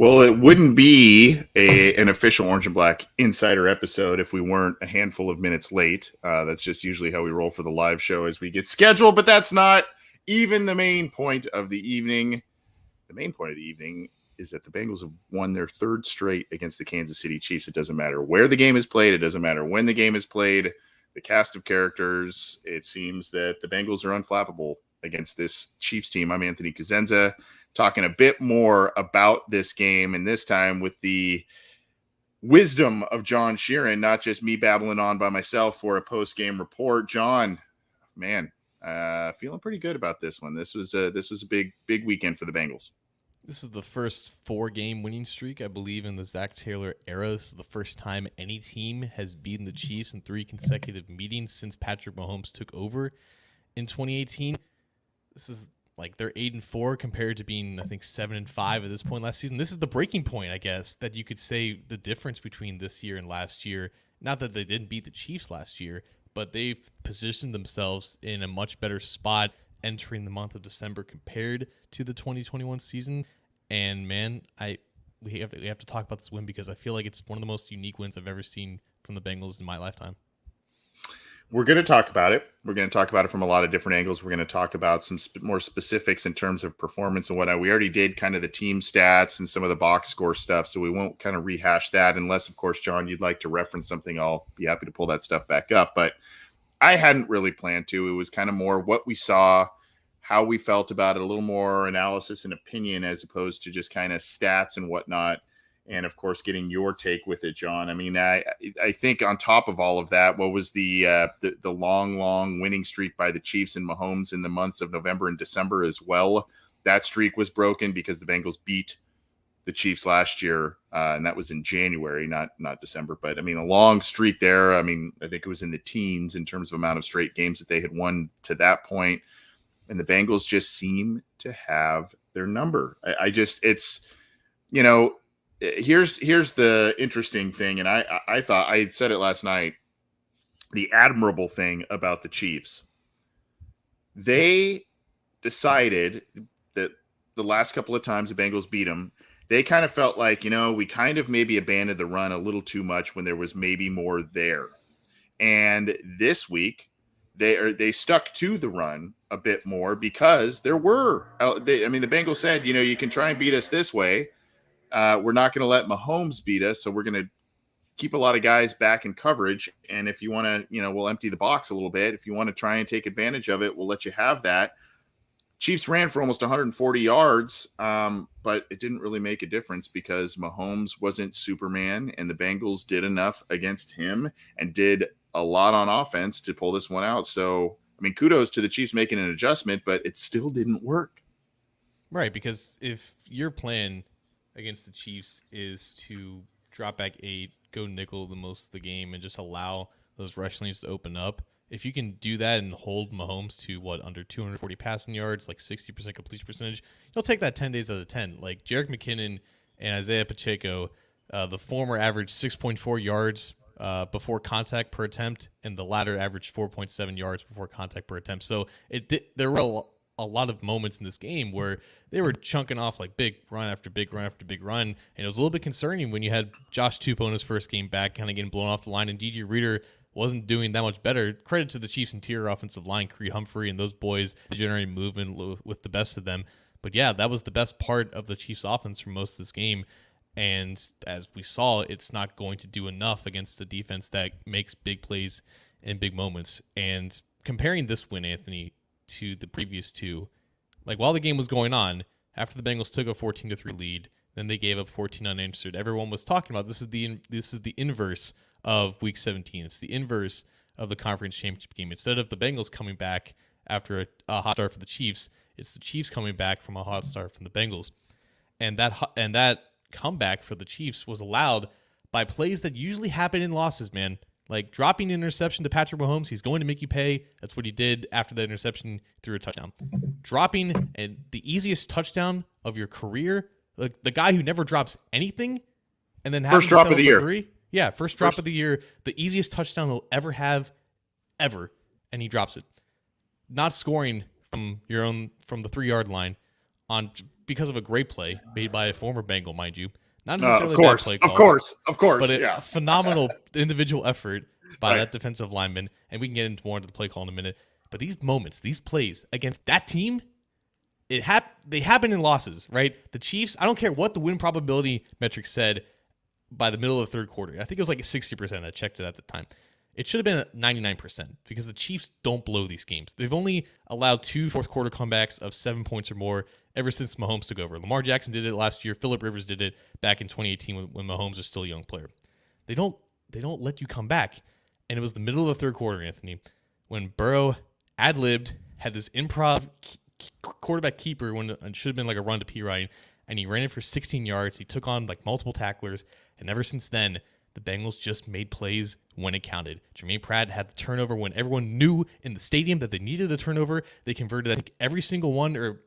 Well, it wouldn't be an official Orange and Black Insider episode if we weren't a handful of minutes late. That's just usually how we roll for the live show as we get scheduled, but that's not even the main point of the evening. The main point of the evening is that the Bengals have won their third straight against the Kansas City Chiefs. It doesn't matter where the game is played. It doesn't matter when the game is played. The cast of characters, it seems that the Bengals are unflappable against this Chiefs team. I'm Anthony Cosenza, talking a bit more about this game, and this time with the wisdom of John Sheeran, not just me babbling on by myself for a post-game report. John, man, feeling pretty good about this one. This was a big weekend for the Bengals. This is the first 4-game winning streak, I believe, in the Zach Taylor era. This is the first time any team has beaten the Chiefs in 3 consecutive meetings since Patrick Mahomes took over in 2018. This is like they're 8-4 compared to being, I think, 7-5 at this point last season. This is the breaking point, I guess, that you could say the difference between this year and last year. Not that they didn't beat the Chiefs last year, but they've positioned themselves in a much better spot entering the month of December compared to the 2021 season. And man, we have to talk about this win because I feel like it's one of the most unique wins I've ever seen from the Bengals in my lifetime. We're going to talk about it. We're going to talk about it from a lot of different angles. We're going to talk about some more specifics in terms of performance and whatnot. We already did kind of the team stats and some of the box score stuff, so we won't kind of rehash that unless, of course, John, you'd like to reference something. I'll be happy to pull that stuff back up. But I hadn't really planned to. It was kind of more what we saw, how we felt about it, a little more analysis and opinion as opposed to just kind of stats and whatnot. And, of course, getting your take with it, John. I mean, I think on top of all of that, what was the long winning streak by the Chiefs and Mahomes in the months of November and December as well? That streak was broken because the Bengals beat the Chiefs last year, and that was in January, not December. But, I mean, a long streak there. I mean, I think it was in the teens in terms of amount of straight games that they had won to that point. And the Bengals just seem to have their number. It's, you know, here's the interesting thing, and I thought I had said it last night. The admirable thing about the Chiefs, they decided that the last couple of times the Bengals beat them, they kind of felt like, we kind of maybe abandoned the run a little too much when there was maybe more there. And this week, they stuck to the run a bit more because there were. The Bengals said, you can try and beat us this way. We're not going to let Mahomes beat us, so we're going to keep a lot of guys back in coverage. And if you want to, we'll empty the box a little bit. If you want to try and take advantage of it, we'll let you have that. Chiefs ran for almost 140 yards, but it didn't really make a difference because Mahomes wasn't Superman, and the Bengals did enough against him and did a lot on offense to pull this one out. So, kudos to the Chiefs making an adjustment, but it still didn't work. Right, because if your plan against the Chiefs is to drop back 8, go nickel the most of the game, and just allow those rush lanes to open up, if you can do that and hold Mahomes to under 240 passing yards, like 60% completion percentage, you'll take that 10 days out of 10. Like Jerick McKinnon and Isaiah Pacheco, the former averaged 6.4 yards before contact per attempt, and the latter averaged 4.7 yards before contact per attempt. So there were a lot of moments in this game where they were chunking off like big run after big run after big run, and it was a little bit concerning when you had Josh Tupou in his first game back kind of getting blown off the line, and DJ Reader wasn't doing that much better. Credit to the Chiefs' interior offensive line, Creed Humphrey and those boys generating movement with the best of them. But yeah, that was the best part of the Chiefs' offense for most of this game. And as we saw, it's not going to do enough against a defense that makes big plays in big moments. And comparing this win, Anthony, to the previous two, like while the game was going on, after the Bengals took a 14-3 lead, then they gave up 14 unanswered. Everyone was talking about this is the inverse of Week 17. It's the inverse of the conference championship game. Instead of the Bengals coming back after a hot start for the Chiefs, it's the Chiefs coming back from a hot start from the Bengals, and that comeback for the Chiefs was allowed by plays that usually happen in losses, man. Like dropping an interception to Patrick Mahomes, he's going to make you pay. That's what he did after the interception, threw a touchdown. Dropping the easiest touchdown of your career, like the guy who never drops anything, and then first drop of the year. 3. Yeah, first drop of the year, the easiest touchdown he'll ever have, and he drops it. Not scoring from the 3-yard line on because of a great play made by a former Bengal, mind you. Not Of necessarily a bad course, play of call, course, of course. but a Yeah. phenomenal individual effort by Right. that defensive lineman. And we can get into more into the play call in a minute. But these moments, these plays against that team, they happen in losses, right? The Chiefs, I don't care what the win probability metric said by the middle of the third quarter. I think it was like a 60%. I checked it at the time. It should have been 99% because the Chiefs don't blow these games. They've only allowed 2 fourth quarter comebacks of 7 points or more ever since Mahomes took over. Lamar Jackson did it last year. Phillip Rivers did it back in 2018 when Mahomes was still a young player. They don't let you come back. And it was the middle of the third quarter, Anthony, when Burrow ad-libbed, had this improv quarterback keeper when it should have been like a run to Perine, and he ran it for 16 yards. He took on like multiple tacklers, and ever since then, the Bengals just made plays when it counted. Jermaine Pratt had the turnover when everyone knew in the stadium that they needed a turnover. They converted, I think, every single one or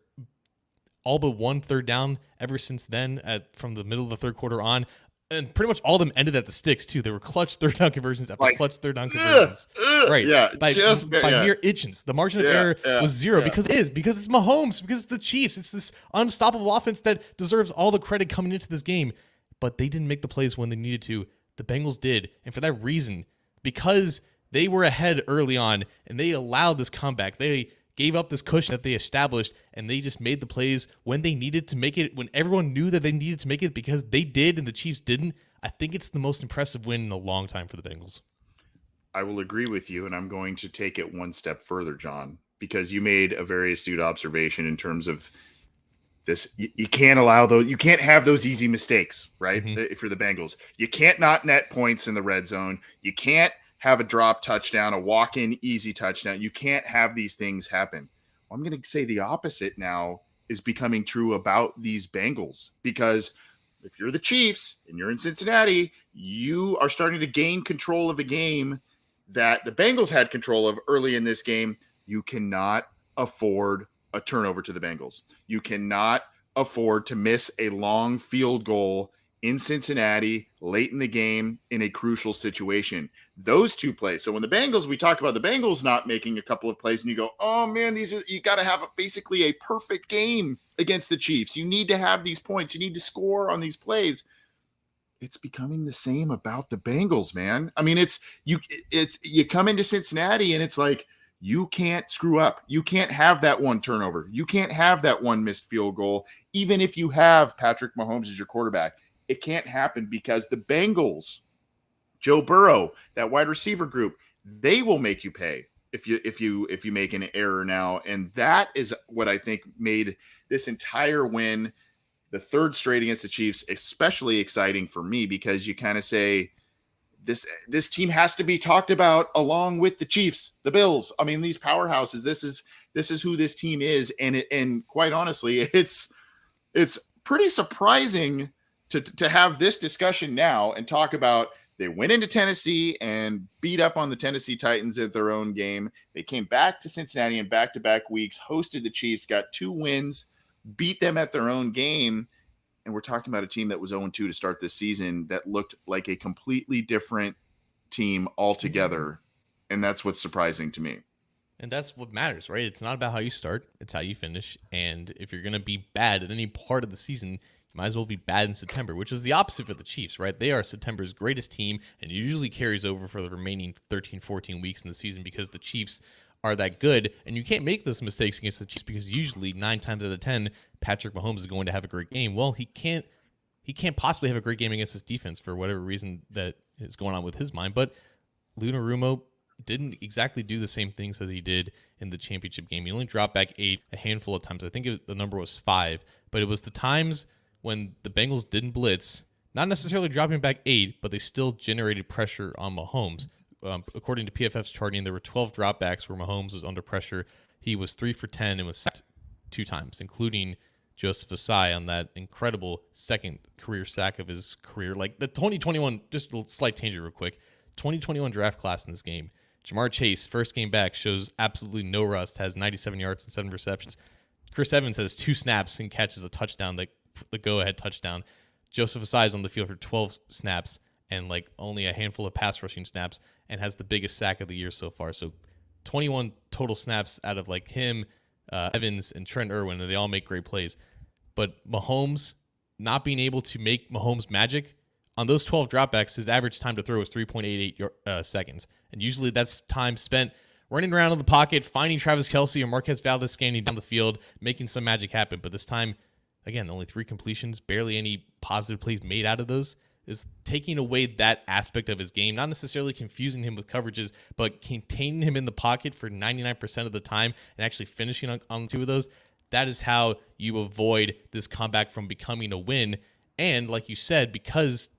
all but one third down ever since then from the middle of the third quarter on. And pretty much all of them ended at the sticks, too. They were clutch third down conversions after clutch third down conversions. Right. Yeah. By mere inches. The margin of error was zero because it's Mahomes, because it's the Chiefs. It's this unstoppable offense that deserves all the credit coming into this game. But they didn't make the plays when they needed to. The Bengals did. And for that reason, because they were ahead early on and they allowed this comeback, they gave up this cushion that they established, and they just made the plays when they needed to make it, when everyone knew that they needed to make it because they did and the Chiefs didn't. I think it's the most impressive win in a long time for the Bengals. I will agree with you, and I'm going to take it one step further, John, because you made a very astute observation in terms of this. You can't allow those. You can't have those easy mistakes, right? Mm-hmm. For the Bengals, you can't not net points in the red zone. You can't have a drop touchdown, a walk-in easy touchdown. You can't have these things happen. Well, I'm going to say the opposite now is becoming true about these Bengals, because if you're the Chiefs and you're in Cincinnati, you are starting to gain control of a game that the Bengals had control of early in this game. You cannot afford a turnover to the Bengals. You cannot afford to miss a long field goal in Cincinnati late in the game in a crucial situation. Those two plays. So when the Bengals, we talk about the Bengals not making a couple of plays and you go, oh man, you got to have basically a perfect game against the Chiefs. You need to have these points. You need to score on these plays. It's becoming the same about the Bengals, man. I mean, you come into Cincinnati and it's like, you can't screw up. You can't have that one turnover. You can't have that one missed field goal. Even if you have Patrick Mahomes as your quarterback, it can't happen because the Bengals, Joe Burrow, that wide receiver group, they will make you pay if you make an error now. And that is what I think made this entire win, the third straight against the Chiefs, especially exciting for me, because you kind of say this team has to be talked about along with the Chiefs, the Bills. I mean, these powerhouses, this is who this team is. And quite honestly, it's pretty surprising to have this discussion now and talk about they went into Tennessee and beat up on the Tennessee Titans at their own game. They came back to Cincinnati in back-to-back weeks, hosted the Chiefs, got 2 wins, beat them at their own game. And we're talking about a team that was 0-2 to start this season that looked like a completely different team altogether. And that's what's surprising to me. And that's what matters, right? It's not about how you start, it's how you finish. And if you're going to be bad at any part of the season, you might as well be bad in September, which is the opposite for the Chiefs, right? They are September's greatest team, and it usually carries over for the remaining 13, 14 weeks in the season because the Chiefs are that good, and you can't make those mistakes against the Chiefs because usually 9 times out of 10, Patrick Mahomes is going to have a great game. Well, he can't possibly have a great game against this defense for whatever reason that is going on with his mind, but Lunarumo didn't exactly do the same things that he did in the championship game. He only dropped back 8 a handful of times. I think the number was 5, but it was the times when the Bengals didn't blitz, not necessarily dropping back 8, but they still generated pressure on Mahomes. According to PFF's charting, there were 12 dropbacks where Mahomes was under pressure. He was 3 for 10 and was sacked 2 times, including Joseph Asai on that incredible second career sack of his career. Like the 2021, just a slight tangent real quick, 2021 draft class in this game. Jamar Chase, first game back, shows absolutely no rust, has 97 yards and 7 receptions. Chris Evans has 2 snaps and catches a touchdown, the go-ahead touchdown. Joseph Asai is on the field for 12 snaps and like only a handful of pass rushing snaps and has the biggest sack of the year so far. So 21 total snaps out of like him, Evans, and Trent Irwin, and they all make great plays. but Mahomes not being able to make Mahomes magic, on those 12 dropbacks, his average time to throw was 3.88 seconds. And usually that's time spent running around in the pocket, finding Travis Kelce or Marquez Valdez scanning down the field, making some magic happen. But this time, again, only 3 completions, barely any positive plays made out of those, is taking away that aspect of his game, not necessarily confusing him with coverages, but containing him in the pocket for 99% of the time and actually finishing on 2 of those. That is how you avoid this comeback from becoming a win. And like you said, because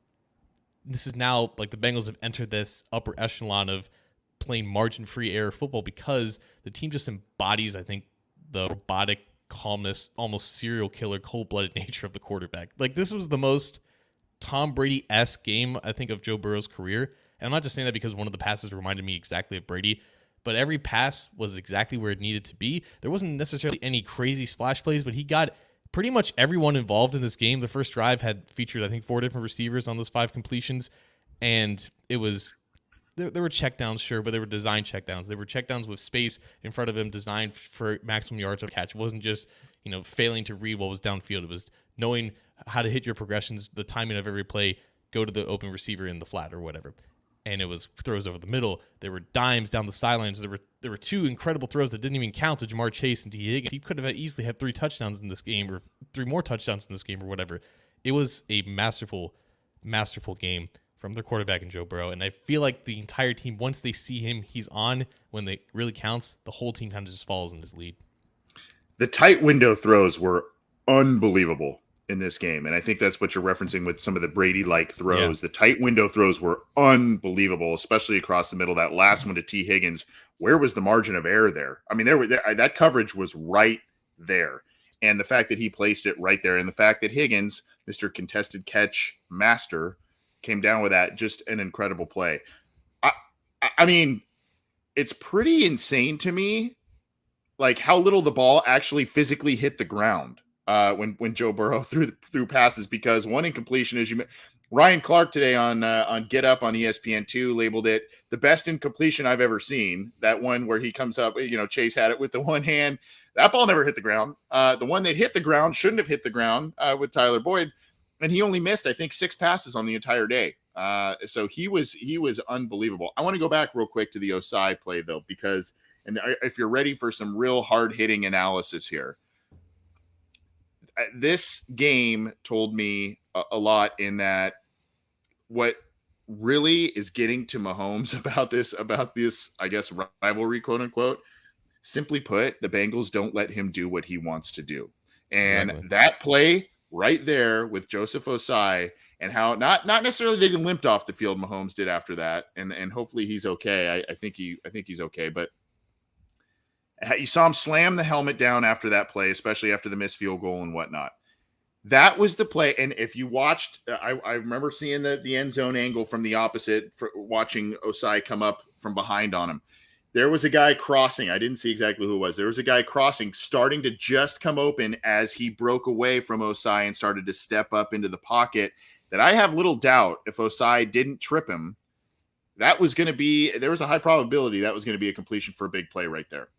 this is now like the Bengals have entered this upper echelon of playing margin-free air football, because the team just embodies, I think, the robotic calmness, almost serial killer, cold-blooded nature of the quarterback. Like, this was the most Tom Brady-esque game, I think, of Joe Burrow's career. And I'm not just saying that because one of the passes reminded me exactly of Brady, but every pass was exactly where it needed to be. There wasn't necessarily any crazy splash plays, but he got pretty much everyone involved in this game. The first drive had featured, I think, 4 different receivers on those 5 completions, and it was there were checkdowns, sure, but they were design checkdowns. They were checkdowns with space in front of him, designed for maximum yards of catch. It wasn't just failing to read what was downfield. It was knowing how to hit your progressions, the timing of every play, go to the open receiver in the flat or whatever. And it was throws over the middle. There were dimes down the sidelines. There were 2 incredible throws that didn't even count to Jamar Chase and T. Higgins. He could have easily had 3 touchdowns in this game, or 3 more touchdowns in this game, or whatever. It was a masterful game from their quarterback in Joe Burrow. And I feel like the entire team, once they see him, he's on, when it really counts, the whole team kind of just follows in his lead. The tight window throws were unbelievable in this game. And I think that's what you're referencing with some of the Brady-like throws. Yeah. The tight window throws were unbelievable, especially across the middle. That last one to T. Higgins, where was the margin of error there? I mean, that coverage was right there. And the fact that he placed it right there, and the fact that Higgins, Mr. Contested Catch Master, came down with that, just an incredible play. I mean, it's pretty insane to me, like how little the ball actually physically hit the ground when Joe Burrow threw passes, because one incompletion, as you Ryan Clark today on Get Up on ESPN2 labeled it the best incompletion I've ever seen. That one where he comes up, Chase had it with the one hand. That ball never hit the ground. The one that hit the ground shouldn't have hit the ground with Tyler Boyd. And he only missed, I think, 6 passes on the entire day. So he was unbelievable. I want to go back real quick to the Osai play, though, because if you're ready for some real hard-hitting analysis here, this game told me a lot, in that what really is getting to Mahomes about this, I guess, rivalry, quote unquote, simply put, the Bengals don't let him do what he wants to do. And exactly. That play right there with Joseph Osai, and how not necessarily they limped off the field, Mahomes did after that, and hopefully he's okay. I think he's okay, but you saw him slam the helmet down after that play, especially after the missed field goal and whatnot. That was the play. And if you watched, I remember seeing the end zone angle from the opposite, watching Osai come up from behind on him. There was a guy crossing. I didn't see exactly who it was. There was a guy crossing, starting to just come open as he broke away from Osai and started to step up into the pocket, that I have little doubt if Osai didn't trip him, there was a high probability that was going to be a completion for a big play right there.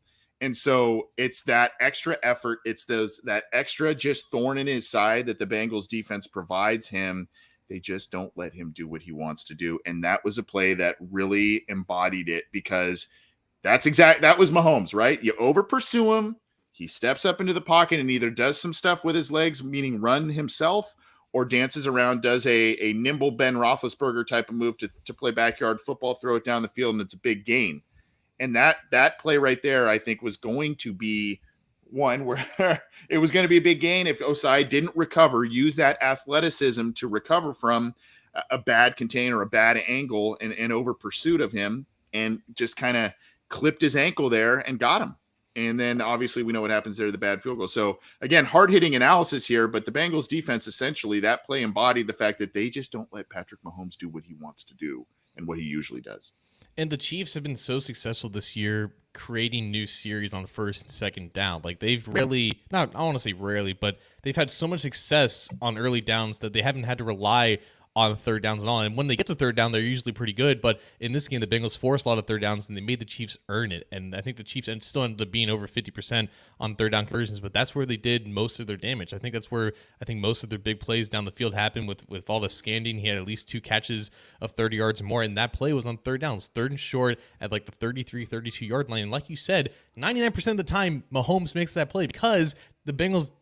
And so it's that extra effort. It's that extra just thorn in his side that the Bengals defense provides him. They just don't let him do what he wants to do. And that was a play that really embodied it, because that was Mahomes, right? You over pursue him. He steps up into the pocket and either does some stuff with his legs, meaning run himself, or dances around, does a nimble Ben Roethlisberger type of move to play backyard football, throw it down the field, and it's a big gain. And that play right there, I think, was going to be one where it was going to be a big gain if Osai didn't recover, use that athleticism to recover from a bad contain or a bad angle and over pursuit of him, and just kind of clipped his ankle there and got him. And then obviously we know what happens there, the bad field goal. So again, hard-hitting analysis here, but the Bengals defense, essentially, that play embodied the fact that they just don't let Patrick Mahomes do what he wants to do and what he usually does. And the Chiefs have been so successful this year creating new series on first and second down. Like, they've really, I want to say rarely, but they've had so much success on early downs that they haven't had to rely on third downs and all. And when they get to third down, they're usually pretty good. But in this game, the Bengals forced a lot of third downs, and they made the Chiefs earn it. And I think the Chiefs still ended up being over 50% on third down conversions, but that's where they did most of their damage. I think that's where most of their big plays down the field happened with Valdez-Scandling. He had at least 2 catches of 30 yards or more, and that play was on third downs, third and short at like the 33, 32-yard line. And like you said, 99% of the time, Mahomes makes that play because the Bengals,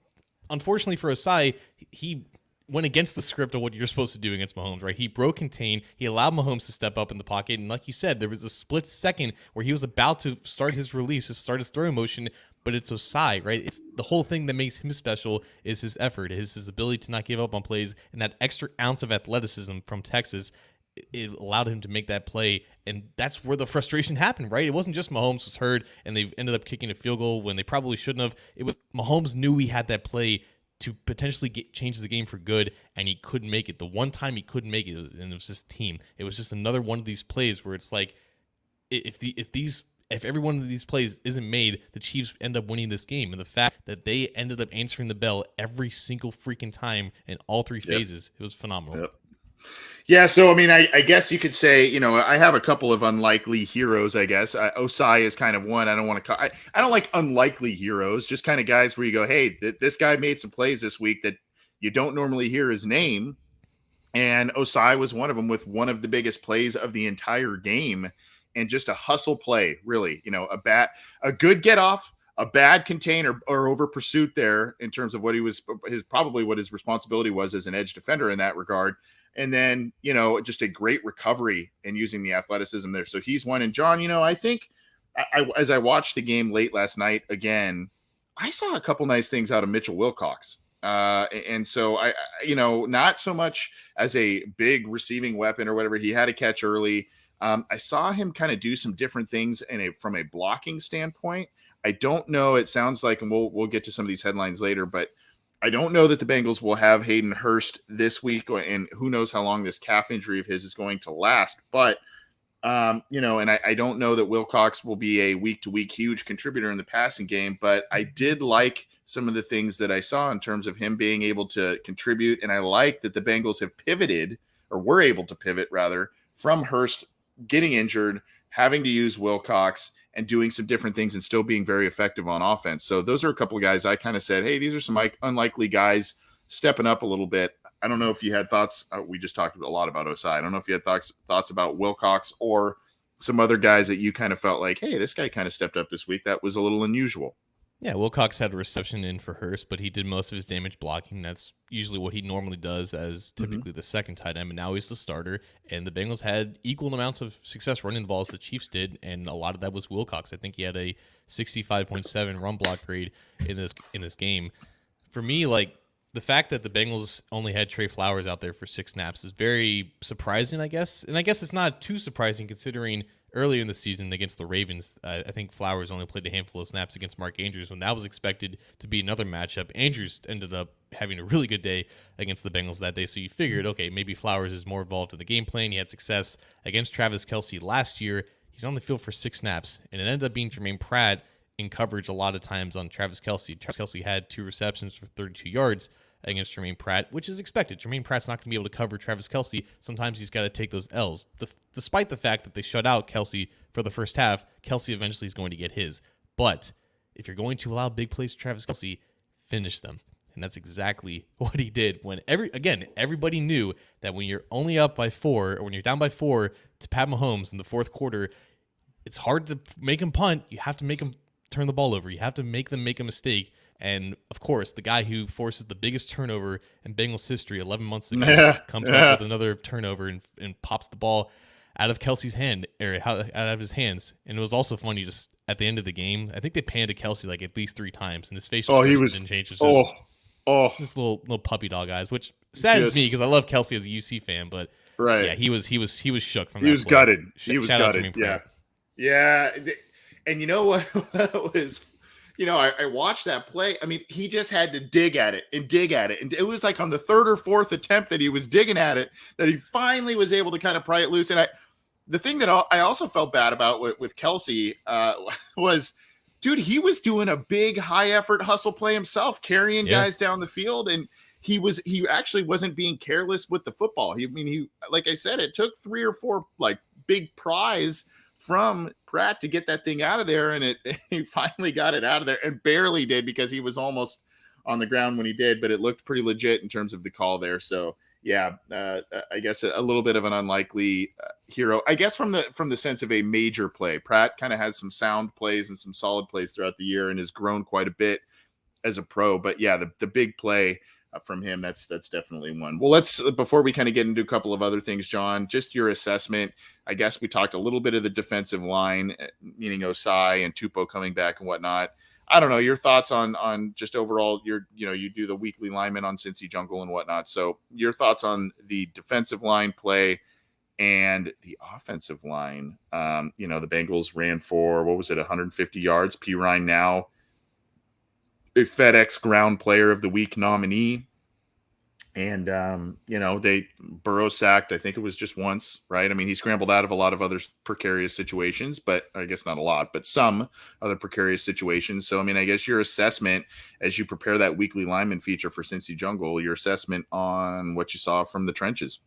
unfortunately for Osai, he went against the script of what you're supposed to do against Mahomes, right? He broke contain. He allowed Mahomes to step up in the pocket. And like you said, there was a split second where he was about to start his release, to start his throwing motion, but it's Osai, right? It's the whole thing that makes him special is his effort, his ability to not give up on plays, and that extra ounce of athleticism from Texas. It allowed him to make that play, and that's where the frustration happened, right? It wasn't just Mahomes was hurt, and they ended up kicking a field goal when they probably shouldn't have. It was Mahomes knew he had that play to potentially change the game for good, and he couldn't make it. The one time he couldn't make it, and it was his team. It was just another one of these plays where it's like, if every one of these plays isn't made, the Chiefs end up winning this game. And the fact that they ended up answering the bell every single freaking time in all 3 phases, it was phenomenal. Yep. Yeah, so I mean, I guess you could say, you know, I have a couple of unlikely heroes. I guess Osai is kind of one. I don't want to. I don't like unlikely heroes. Just kind of guys where you go, hey, this guy made some plays this week that you don't normally hear his name, and Osai was one of them with one of the biggest plays of the entire game, and just a hustle play, really. You know, a good get off, a bad contain or over pursuit there in terms of what he was probably what his responsibility was as an edge defender in that regard. And then, you know, just a great recovery and using the athleticism there. So he's one. And John, you know, I think as I watched the game late last night again, I saw a couple nice things out of Mitchell Wilcox. And so you know, not so much as a big receiving weapon or whatever. He had a catch early. I saw him kind of do some different things from a blocking standpoint. I don't know. It sounds like, and we'll get to some of these headlines later, but I don't know that the Bengals will have Hayden Hurst this week, and who knows how long this calf injury of his is going to last. But, you know, and I don't know that Wilcox will be a week-to-week huge contributor in the passing game, but I did like some of the things that I saw in terms of him being able to contribute, and I like that the Bengals have pivoted, or were able to pivot, rather, from Hurst getting injured, having to use Wilcox, and doing some different things and still being very effective on offense. So those are a couple of guys I kind of said, hey, these are some unlikely guys stepping up a little bit. I don't know if you had thoughts. We just talked a lot about Osai. I don't know if you had thoughts about Wilcox or some other guys that you kind of felt like, hey, this guy kind of stepped up this week. That was a little unusual. Yeah, Wilcox had a reception in for Hurst, but he did most of his damage blocking. That's usually what he normally does as typically the second tight end, and now he's the starter. And the Bengals had equal amounts of success running the ball as the Chiefs did, and a lot of that was Wilcox. I think he had a 65.7 run block grade in this game. For me, like, the fact that the Bengals only had Trey Flowers out there for 6 snaps is very surprising, I guess. And I guess it's not too surprising considering earlier in the season against the Ravens, I think Flowers only played a handful of snaps against Mark Andrews when that was expected to be another matchup. Andrews ended up having a really good day against the Bengals that day, so you figured, okay, maybe Flowers is more involved in the game plan. He had success against Travis Kelce last year. He's on the field for 6 snaps, and it ended up being Jermaine Pratt in coverage a lot of times on Travis Kelce. Travis Kelce had 2 receptions for 32 yards against Jermaine Pratt, which is expected. Jermaine Pratt's not going to be able to cover Travis Kelce. Sometimes he's got to take those L's. Despite the fact that they shut out Kelce for the first half, Kelce eventually is going to get his. But if you're going to allow big plays to Travis Kelce, finish them. And that's exactly what he did when everybody knew that when you're only up by 4 or when you're down by 4 to Pat Mahomes in the fourth quarter, it's hard to make him punt. You have to make him turn the ball over. You have to make them make a mistake. And, of course, the guy who forces the biggest turnover in Bengals history 11 months ago comes up with another turnover and pops the ball out of Kelce's hand, or out of his hands. And it was also funny just at the end of the game. I think they panned to Kelce like at least 3 times, and his facial expression didn't change. It was just little puppy dog eyes, which saddens me because I love Kelce as a UC fan, but yeah, he was shook from that. He was play. gutted. He was gutted. Yeah. Yeah. And you know what was – you know, I watched that play. I mean, he just had to dig at it. And it was like on the 3rd or 4th attempt that he was digging at it that he finally was able to kind of pry it loose. And the thing that I also felt bad about with Kelce was, dude, he was doing a big high effort hustle play himself, carrying guys down the field. And he actually wasn't being careless with the football. He like I said, it took 3 or 4 like big pries from Pratt to get that thing out of there, and he finally got it out of there, and barely did because he was almost on the ground when he did, but it looked pretty legit in terms of the call there. So yeah, I guess a little bit of an unlikely hero, I guess, from the sense of a major play. Pratt kind of has some sound plays and some solid plays throughout the year and has grown quite a bit as a pro. But yeah, the big play from him, that's definitely one. Well, let's, before we kind of get into a couple of other things, John, just your assessment. I guess we talked a little bit of the defensive line, meaning Osai and Tupou coming back and whatnot. I don't know, your thoughts on just overall, you do the weekly lineman on Cincy Jungle and whatnot. So your thoughts on the defensive line play and the offensive line. The Bengals ran for, 150 yards. Perine now a FedEx Ground Player of the Week nominee. And, Burrow sacked, I think it was just once, right? I mean, he scrambled out of a lot of other precarious situations, but I guess not a lot, but some other precarious situations. So, I mean, I guess your assessment as you prepare that weekly lineman feature for Cincy Jungle, your assessment on what you saw from the trenches.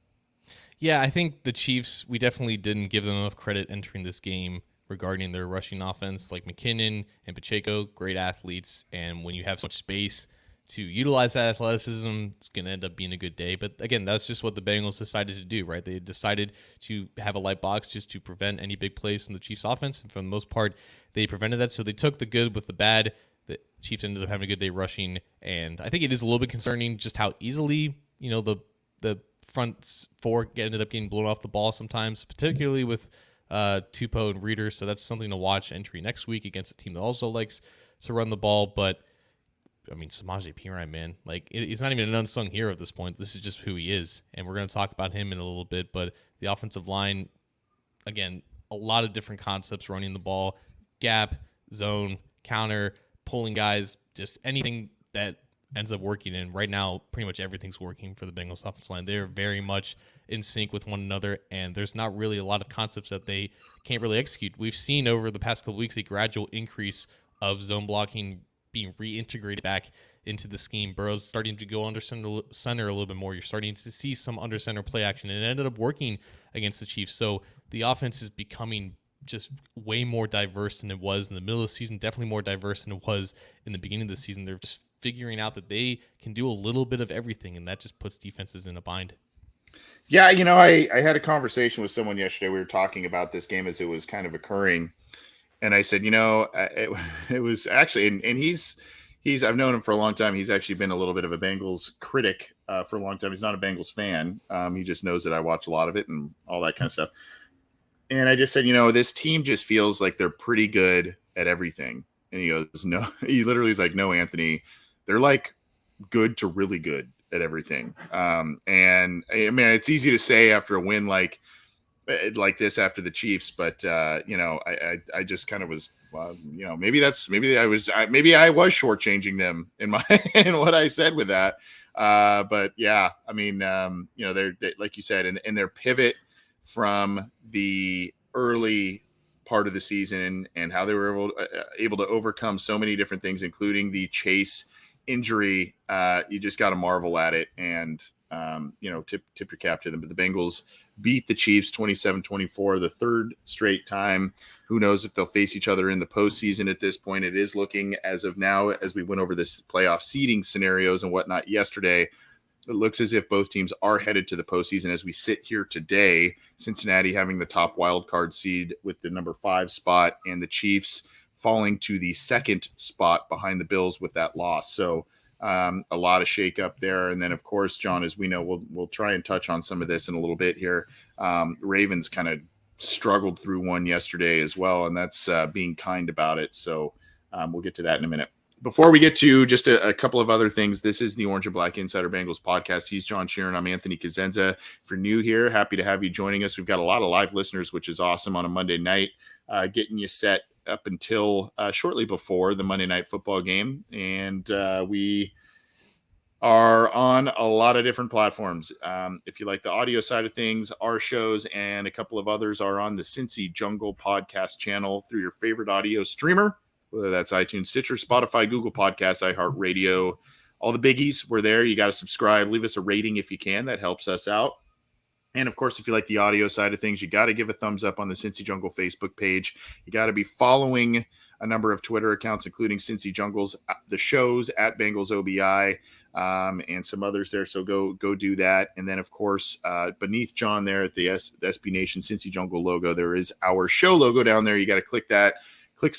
Yeah, I think the Chiefs, we definitely didn't give them enough credit entering this game regarding their rushing offense. Like McKinnon and Pacheco, great athletes. And when you have so much space to utilize that athleticism, it's going to end up being a good day. But again, that's just what the Bengals decided to do, right? They decided to have a light box just to prevent any big plays from the Chiefs offense. And for the most part, they prevented that. So they took the good with the bad. The Chiefs ended up having a good day rushing. And I think it is a little bit concerning just how easily, the front four ended up getting blown off the ball sometimes, particularly with Tupou and Reader. So that's something to watch entry next week against a team that also likes to run the ball. But I mean, Samaje Perine, man, like he's not even an unsung hero at this point. This is just who he is, and we're going to talk about him in a little bit. But the offensive line, again, a lot of different concepts running the ball, gap, zone, counter, pulling guys, just anything that ends up working. And right now, pretty much everything's working for the Bengals offensive line. They're very much in sync with one another, and there's not really a lot of concepts that they can't really execute. We've seen over the past couple weeks a gradual increase of zone blocking being reintegrated back into the scheme. Burrow's starting to go under center a little bit more. You're starting to see some under center play action, and it ended up working against the Chiefs. So the offense is becoming just way more diverse than it was in the middle of the season, definitely more diverse than it was in the beginning of the season. They're just figuring out that they can do a little bit of everything, and that just puts defenses in a bind. Yeah, I had a conversation with someone yesterday. We were talking about this game as it was kind of occurring. And I said, it was actually, and he's I've known him for a long time. He's actually been a little bit of a Bengals critic for a long time. He's not a Bengals fan. He just knows that I watch a lot of it and all that kind of stuff. And I just said, this team just feels like they're pretty good at everything. And he goes, no, he literally is like, no, Anthony, they're like good to really good at everything. And I mean, it's easy to say after a win like this after the Chiefs, but I just kind of was, maybe I was shortchanging them in in what I said with that. But yeah, I mean, they like you said, in their pivot from the early part of the season and how they were able to overcome so many different things, including the Chase injury. You just got to marvel at it and tip your cap to them. But the Bengals beat the Chiefs 27-24, the third straight time. Who knows if they'll face each other in the postseason at this point. It is looking, as of now, as we went over this playoff seeding scenarios and whatnot yesterday, it looks as if both teams are headed to the postseason as we sit here today. Cincinnati having the top wild card seed with the number 5 spot, and the Chiefs falling to the 2nd spot behind the Bills with that loss. So a lot of shakeup there. And then, of course, John, as we know, we'll try and touch on some of this in a little bit here. Ravens kind of struggled through one yesterday as well, and that's being kind about it. So we'll get to that in a minute. Before we get to just a couple of other things, this is the Orange and Black Insider Bengals podcast. He's John Sheeran. I'm Anthony Cosenza. If you're new here, happy to have you joining us. We've got a lot of live listeners, which is awesome on a Monday night, getting you set up until shortly before the Monday Night Football game. And we are on a lot of different platforms. If you like the audio side of things, our shows and a couple of others are on the Cincy Jungle podcast channel through your favorite audio streamer, whether that's iTunes, Stitcher, Spotify, Google Podcasts, iHeartRadio, all the biggies, we're there. You got to subscribe, leave us a rating if you can. That helps us out. And of course, if you like the audio side of things, you got to give a thumbs up on the Cincy Jungle Facebook page. You got to be following a number of Twitter accounts, including Cincy Jungle's, the shows at Bengals OBI, and some others there. So go do that. And then, of course, beneath John there at the SB Nation Cincy Jungle logo, there is our show logo down there. You got to click that. Click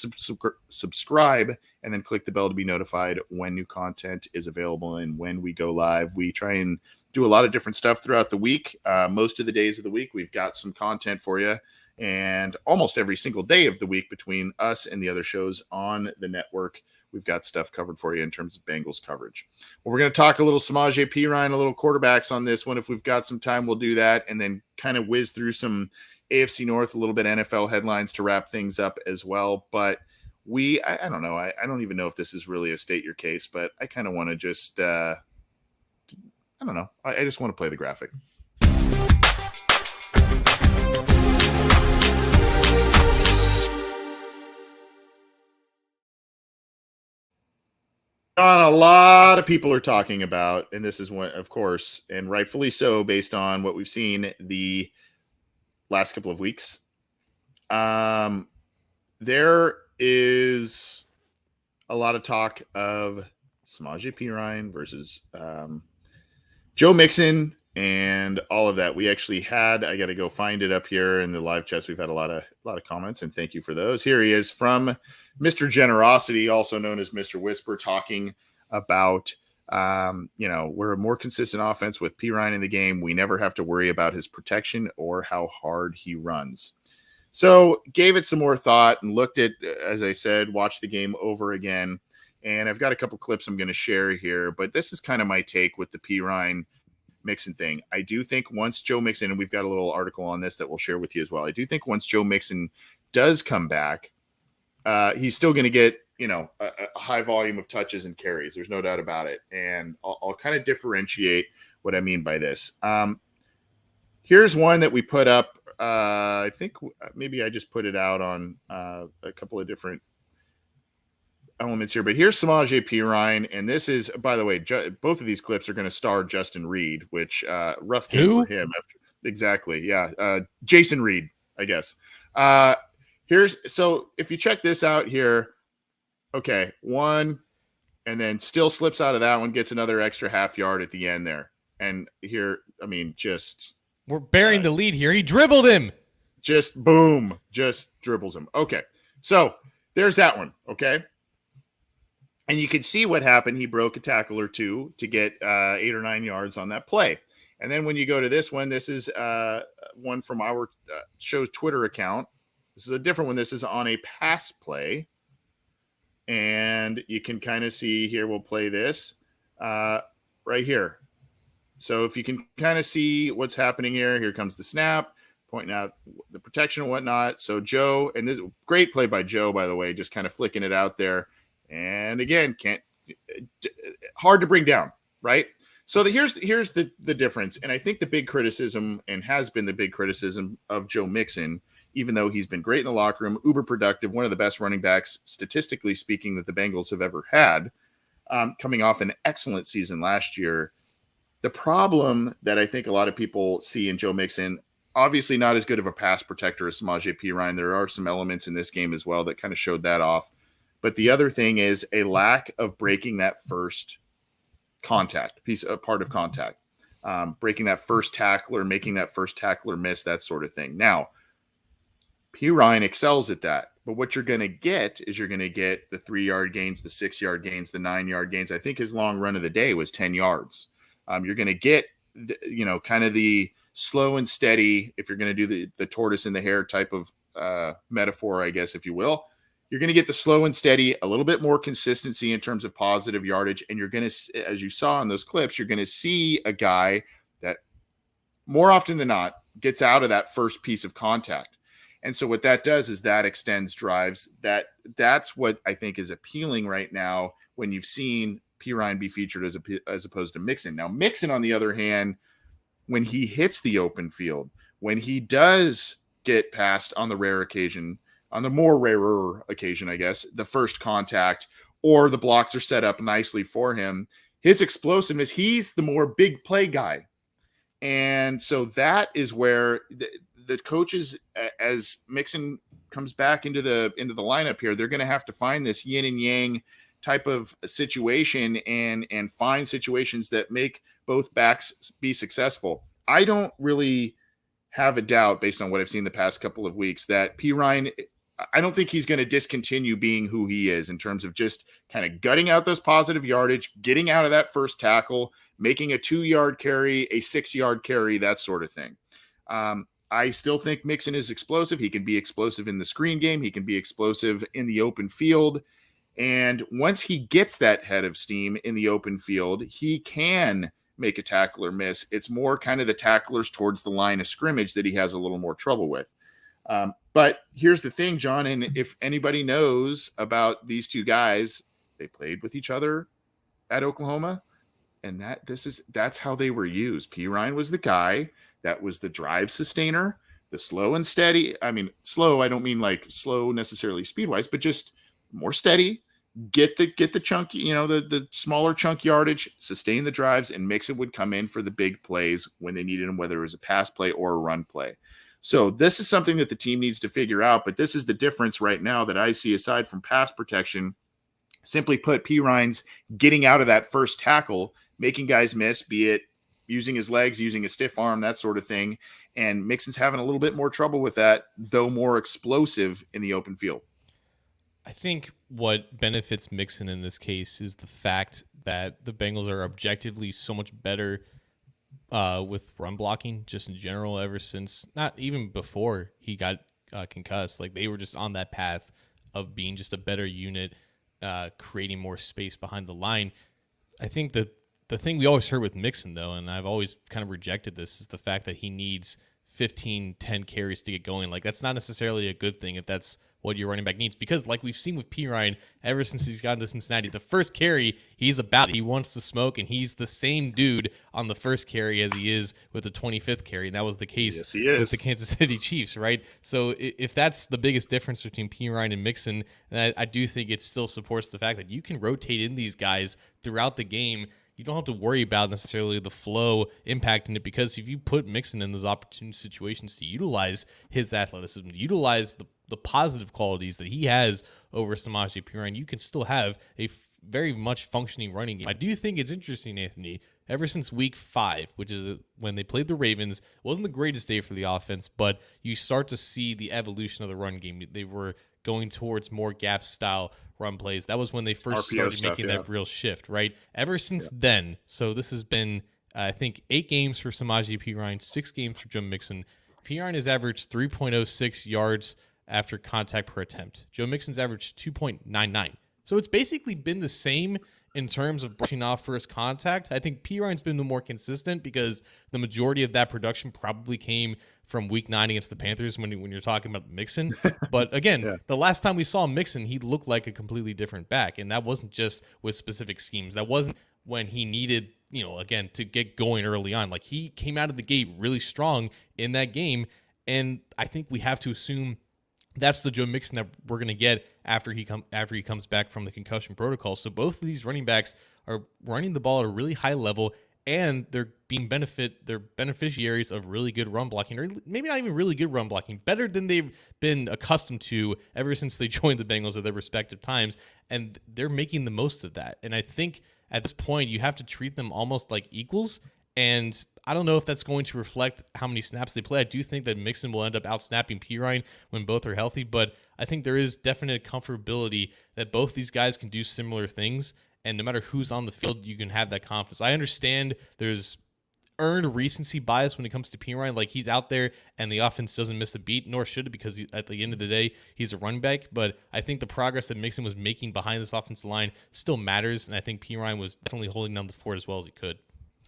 subscribe, and then click the bell to be notified when new content is available and when we go live. We try and do a lot of different stuff throughout the week. Most of the days of the week, we've got some content for you. And almost every single day of the week between us and the other shows on the network, we've got stuff covered for you in terms of Bengals coverage. Well, we're going to talk a little Samaje Perine, a little quarterbacks on this one. If we've got some time, we'll do that. And then kind of whiz through some AFC North, a little bit NFL headlines to wrap things up as well. But I don't know. I don't even know if this is really a state your case, but I kind of want to just, I don't know. I just want to play the graphic. A lot of people are talking about, and this is one, of course, and rightfully so, based on what we've seen the last couple of weeks. There is a lot of talk of Samaje Perine versus Joe Mixon and all of that. We actually had, I got to go find it up here in the live chats. We've had a lot of comments, and thank you for those. Here he is from Mr. Generosity, also known as Mr. Whisper, talking about, we're a more consistent offense with Perine in the game. We never have to worry about his protection or how hard he runs. So gave it some more thought and looked at, as I said, watched the game over again. And I've got a couple clips I'm going to share here, but this is kind of my take with the Perine Mixon thing. I do think once Joe Mixon, and we've got a little article on this that we'll share with you as well. I do think once Joe Mixon does come back, he's still going to get, a high volume of touches and carries. There's no doubt about it. And I'll kind of differentiate what I mean by this. Here's one that we put up. I think maybe I just put it out on a couple of different elements here, but here's Samaje Perine, and this is, by the way, both of these clips are going to star Justin Reed, which rough game for him. Exactly, yeah, Jason Reed, I guess. So if you check this out here, okay, one, and then still slips out of that one, gets another extra half yard at the end there, and here, I mean, just we're bearing the lead here. He dribbled him. Just boom, just dribbles him. Okay, so there's that one. Okay. And you can see what happened. He broke a tackle or two to get 8 or 9 yards on that play. And then when you go to this one, this is one from our show's Twitter account. This is a different one. This is on a pass play. And you can kind of see here, we'll play this right here. So if you can kind of see what's happening here comes the snap, pointing out the protection and whatnot. So Joe, and this great play by Joe, by the way, just kind of flicking it out there. And again, hard to bring down, right? So here's the difference. And I think the big criticism, and has been the big criticism of Joe Mixon, even though he's been great in the locker room, uber productive, one of the best running backs, statistically speaking, that the Bengals have ever had, coming off an excellent season last year. The problem that I think a lot of people see in Joe Mixon, obviously not as good of a pass protector as Samaje Perine. There are some elements in this game as well that kind of showed that off. But the other thing is a lack of breaking that first contact, part of contact, breaking that first tackler, making that first tackler miss, that sort of thing. Now, Perine excels at that. But what you're going to get is you're going to get the 3-yard gains, the 6-yard gains, the 9-yard gains. I think his long run of the day was 10 yards. You're going to get, kind of the slow and steady, if you're going to do the tortoise in the hare type of metaphor, I guess, if you will. You're going to get the slow and steady, a little bit more consistency in terms of positive yardage. And you're going to, as you saw in those clips, you're going to see a guy that more often than not gets out of that first piece of contact. And so what that does is that extends drives. That's what I think is appealing right now when you've seen Perine be featured as opposed to Mixon. Now, Mixon, on the other hand, when he hits the open field, when he does get past on the more rarer occasion, I guess, the first contact, or the blocks are set up nicely for him, his explosiveness, he's the more big play guy. And so that is where the coaches, as Mixon comes back into the lineup here, they're going to have to find this yin and yang type of situation and find situations that make both backs be successful. I don't really have a doubt, based on what I've seen the past couple of weeks, that Perine, I don't think he's going to discontinue being who he is in terms of just kind of gutting out those positive yardage, getting out of that first tackle, making a 2-yard carry, a 6-yard carry, that sort of thing. I still think Mixon is explosive. He can be explosive in the screen game. He can be explosive in the open field. And once he gets that head of steam in the open field, he can make a tackle or miss. It's more kind of the tacklers towards the line of scrimmage that he has a little more trouble with. But here's the thing, John, and if anybody knows about these two guys, they played with each other at Oklahoma, and that's how they were used. Perine was the guy that was the drive sustainer, the slow and steady. I mean, slow, I don't mean like slow necessarily speed-wise, but just more steady, get the chunk, the smaller chunk yardage, sustain the drives, and Mixon would come in for the big plays when they needed him, whether it was a pass play or a run play. So this is something that the team needs to figure out, but this is the difference right now that I see aside from pass protection. Simply put, Perine's getting out of that first tackle, making guys miss, be it using his legs, using a stiff arm, that sort of thing. And Mixon's having a little bit more trouble with that, though more explosive in the open field. I think what benefits Mixon in this case is the fact that the Bengals are objectively so much better with run blocking just in general ever since, not even before he got concussed. Like, they were just on that path of being just a better unit, creating more space behind the line. I think the thing we always heard with Mixon, though, and I've always kind of rejected this, is the fact that he needs 15, 10 carries to get going. Like, that's not necessarily a good thing if that's what your running back needs, because like we've seen with Perine ever since he's gotten to Cincinnati, the first carry, he's about it. He wants to smoke, and he's the same dude on the first carry as he is with the 25th carry, and that was the case with the Kansas City Chiefs, right? So if that's the biggest difference between Perine and Mixon, then I do think it still supports the fact that you can rotate in these guys throughout the game. You don't have to worry about necessarily the flow impacting it, because if you put Mixon in those opportune situations to utilize his athleticism, to utilize the positive qualities that he has over Samaje Perine, you can still have a very much functioning running game. I do think it's interesting, Anthony, ever since week 5, which is when they played the Ravens, it wasn't the greatest day for the offense, but you start to see the evolution of the run game. They were going towards more gap style run plays. That was when they first started making that real shift, right? Ever since then, so this has been, I think, 8 games for Samaje Perine, 6 games for Joe Mixon. Perine has averaged 3.06 yards after contact per attempt. Joe Mixon's averaged 2.99. So it's basically been the same in terms of brushing off first contact. I think Perine's been the more consistent because the majority of that production probably came from week 9 against the Panthers when you're talking about Mixon. But again, the last time we saw Mixon, he looked like a completely different back. And that wasn't just with specific schemes. That wasn't when he needed, again, to get going early on. Like, he came out of the gate really strong in that game. And I think we have to assume that's the Joe Mixon that we're going to get after he comes back from the concussion protocol. So both of these running backs are running the ball at a really high level, and they're beneficiaries of really good run blocking, or maybe not even really good run blocking, better than they've been accustomed to ever since they joined the Bengals at their respective times, and they're making the most of that. And I think at this point you have to treat them almost like equals, and I don't know if that's going to reflect how many snaps they play. I do think that Mixon will end up out-snapping Perine when both are healthy, but I think there is definite comfortability that both these guys can do similar things, and no matter who's on the field, you can have that confidence. I understand there's earned recency bias when it comes to Perine. Like, he's out there, and the offense doesn't miss a beat, nor should it, because at the end of the day, he's a running back. But I think the progress that Mixon was making behind this offensive line still matters, and I think Perine was definitely holding down the fort as well as he could.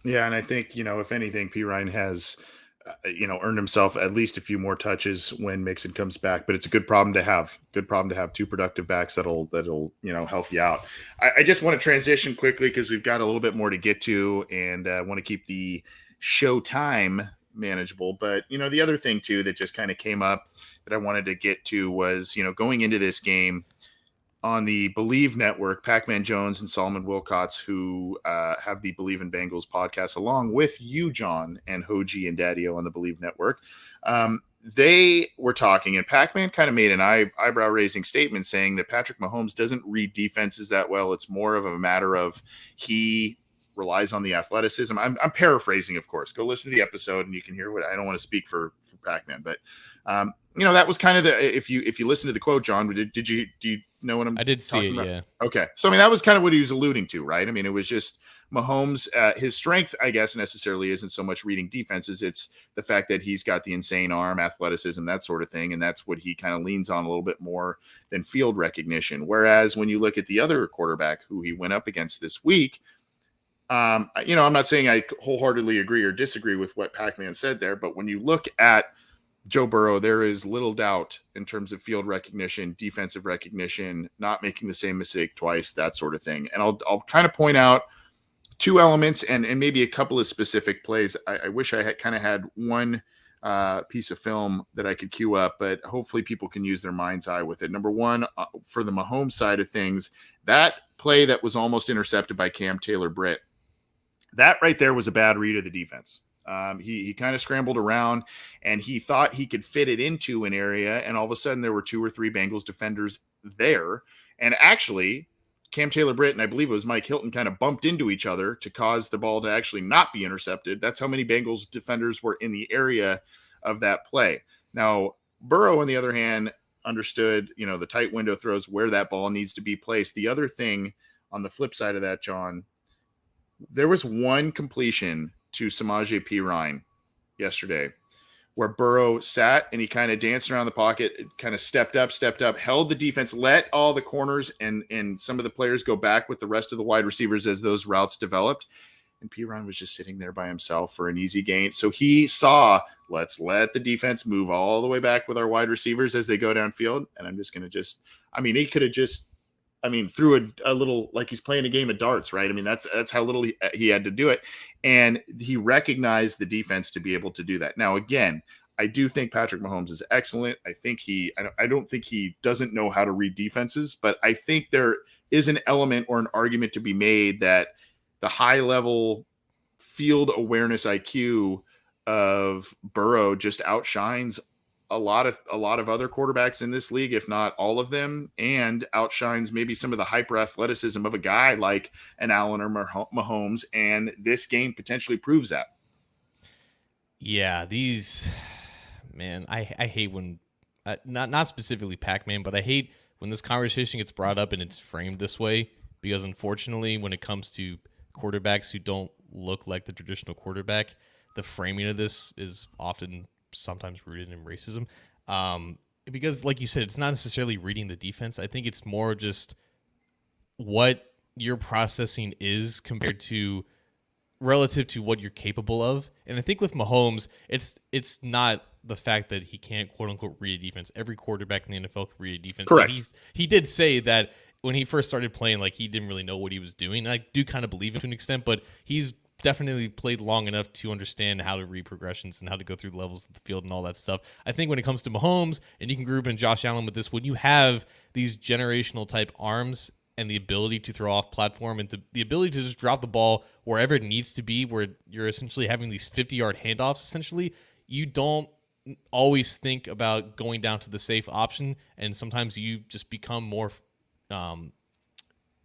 Yeah, and I think, if anything, Perine has, earned himself at least a few more touches when Mixon comes back. But it's a good problem to have. Good problem to have 2 productive backs that'll help you out. I just want to transition quickly because we've got a little bit more to get to, and I want to keep the show time manageable. But the other thing too that just kind of came up that I wanted to get to was going into this game on the Believe Network, Pac-Man Jones and Solomon Wilcots, who have the Believe in Bengals podcast, along with you, John, and Hoji and Daddy-O on the Believe Network. They were talking, and Pac-Man kind of made an eyebrow-raising statement saying that Patrick Mahomes doesn't read defenses that well. It's more of a matter of he relies on the athleticism. I'm paraphrasing, of course. Go listen to the episode, and you can hear what I don't want to speak for Pac-Man, but that was kind of the if you listen to the quote, John. Do you know what I'm? I did see it, about? yeah. Okay, so I mean that was kind of what he was alluding to, right? I mean it was just Mahomes. His strength, I guess, necessarily isn't so much reading defenses. It's the fact that he's got the insane arm, athleticism, that sort of thing, and that's what he kind of leans on a little bit more than field recognition. Whereas when you look at the other quarterback who he went up against this week. I'm not saying I wholeheartedly agree or disagree with what Pac-Man said there, but when you look at Joe Burrow, there is little doubt in terms of field recognition, defensive recognition, not making the same mistake twice, that sort of thing. And I'll kind of point out two elements and maybe a couple of specific plays. I wish I had kind of had one piece of film that I could queue up, but hopefully people can use their mind's eye with it. Number one, for the Mahomes side of things, that play that was almost intercepted by Cam Taylor-Britt, that right there was a bad read of the defense. He kind of scrambled around and he thought he could fit it into an area. And all of a sudden there were 2 or 3 Bengals defenders there. And actually Cam Taylor-Britt and I believe it was Mike Hilton kind of bumped into each other to cause the ball to actually not be intercepted. That's how many Bengals defenders were in the area of that play. Now, Burrow, on the other hand, understood, the tight window throws where that ball needs to be placed. The other thing on the flip side of that, John, there was one completion to Samaje Perine yesterday where Burrow sat and he kind of danced around the pocket, kind of stepped up, held the defense, let all the corners and some of the players go back with the rest of the wide receivers as those routes developed. And Perine was just sitting there by himself for an easy gain. So he saw, let's let the defense move all the way back with our wide receivers as they go downfield. And I'm just going to he could have just, threw a little, like he's playing a game of darts, right? That's how little he had to do it. And he recognized the defense to be able to do that. Now, again, I do think Patrick Mahomes is excellent. I don't think he doesn't know how to read defenses, but I think there is an element or an argument to be made that the high level field awareness IQ of Burrow just outshines a lot of other quarterbacks in this league, if not all of them, and outshines maybe some of the hyper athleticism of a guy like an Allen or Mahomes. And this game potentially proves that. Yeah, I hate when, not specifically Pac-Man, but I hate when this conversation gets brought up and it's framed this way, because unfortunately, when it comes to quarterbacks who don't look like the traditional quarterback, the framing of this is often sometimes rooted in racism. Because like you said, it's not necessarily reading the defense. I think it's more just what your processing is compared to relative to what you're capable of. And I think with Mahomes, it's not the fact that he can't quote unquote read a defense. Every quarterback in the NFL can read a defense. Correct. He did say that when he first started playing, like he didn't really know what he was doing. And I do kind of believe him to an extent, but he's definitely played long enough to understand how to read progressions and how to go through the levels of the field and all that stuff. I think when it comes to Mahomes, and you can group in Josh Allen with this, when you have these generational type arms and the ability to throw off platform and the ability to just drop the ball wherever it needs to be, where you're essentially having these 50-yard handoffs, essentially, you don't always think about going down to the safe option, and sometimes you just become more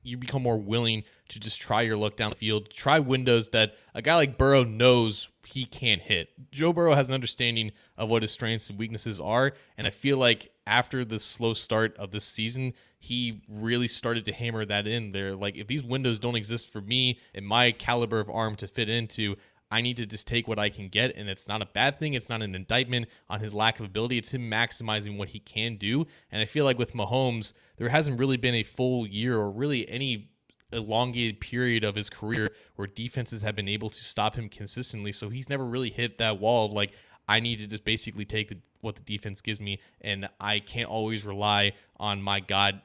willing to just try your luck down the field, try windows that a guy like Burrow knows he can't hit. Joe Burrow has an understanding of what his strengths and weaknesses are, and I feel like after the slow start of this season, he really started to hammer that in there. Like, if these windows don't exist for me and my caliber of arm to fit into, I need to just take what I can get, and it's not a bad thing. It's not an indictment on his lack of ability. It's him maximizing what he can do, and I feel like with Mahomes, there hasn't really been a full year or really any elongated period of his career where defenses have been able to stop him consistently. So he's never really hit that wall of like, I need to just basically take what the defense gives me, and I can't always rely on my God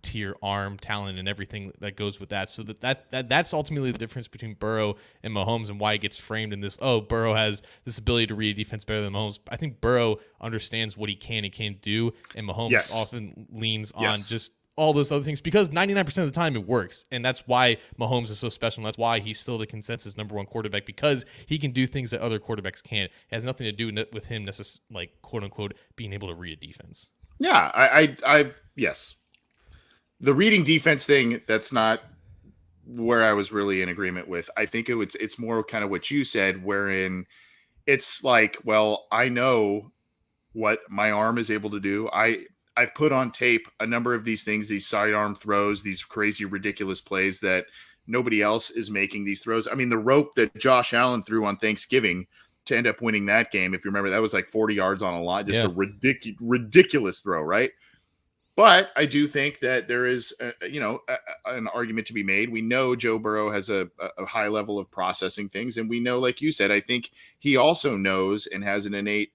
tier arm talent and everything that goes with that. So that's ultimately the difference between Burrow and Mahomes, and why it gets framed in this, Burrow has this ability to read a defense better than Mahomes. I think Burrow understands what he can and can't do, and Mahomes often leans on just all those other things, because 99% of the time it works. And that's why Mahomes is so special. And that's why he's still the consensus number one quarterback, because he can do things that other quarterbacks can't. It has nothing to do with him necessarily, like, quote unquote, being able to read a defense. Yeah, yes. The reading defense thing, that's not where I was really in agreement with. I think it's more kind of what you said, wherein it's like, well, I know what my arm is able to do. I've put on tape a number of these things, these sidearm throws, these crazy, ridiculous plays that nobody else is making these throws. I mean, the rope that Josh Allen threw on Thanksgiving to end up winning that game, if you remember, that was like 40 yards on a line, just a ridiculous throw, right? But I do think that there is, an argument to be made. We know Joe Burrow has a high level of processing things, and we know, like you said, I think he also knows and has an innate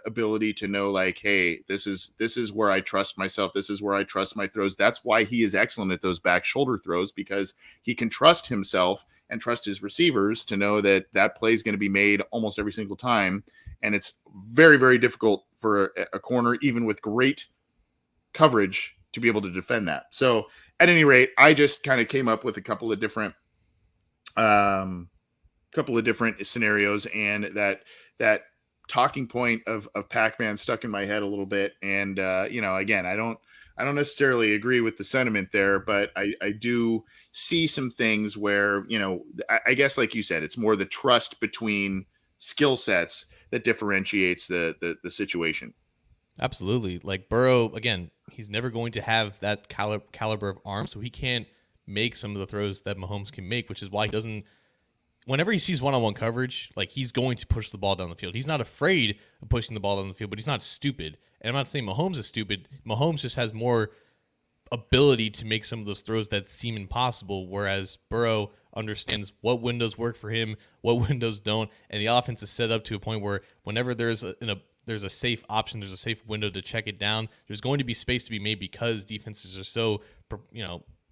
ability to know, like, hey, this is where I trust myself. This is where I trust my throws. That's why he is excellent at those back shoulder throws, because he can trust himself and trust his receivers to know that that play is going to be made almost every single time. And it's very, very difficult for a corner, even with great coverage, to be able to defend that. So at any rate, I just kind of came up with a couple of different scenarios, and that talking point of Pac-Man stuck in my head a little bit. And again, I don't necessarily agree with the sentiment there, but I do see some things where, I guess, like you said, it's more the trust between skill sets that differentiates the situation. Absolutely. Like Burrow, again, he's never going to have that caliber of arm, so he can't make some of the throws that Mahomes can make, which is why he doesn't. Whenever he sees one-on-one coverage, like, he's going to push the ball down the field. He's not afraid of pushing the ball down the field, but he's not stupid. And I'm not saying Mahomes is stupid. Mahomes just has more ability to make some of those throws that seem impossible, whereas Burrow understands what windows work for him, what windows don't, and the offense is set up to a point where whenever there's a safe option, there's a safe window to check it down, there's going to be space to be made, because defenses are so,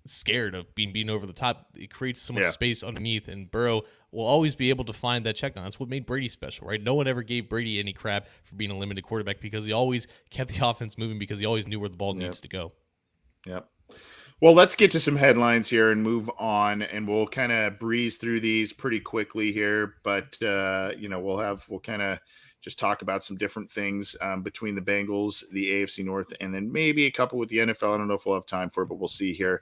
scared of being beaten over the top. It creates so much space underneath, and Burrow will always be able to find that check down. That's what made Brady special, right? No one ever gave Brady any crap for being a limited quarterback, because he always kept the offense moving, because he always knew where the ball needs to go. Yep. Well, let's get to some headlines here and move on, and we'll kind of breeze through these pretty quickly here, but we'll kind of just talk about some different things between the Bengals, the AFC North, and then maybe a couple with the NFL. I don't know if we'll have time for it, but we'll see here.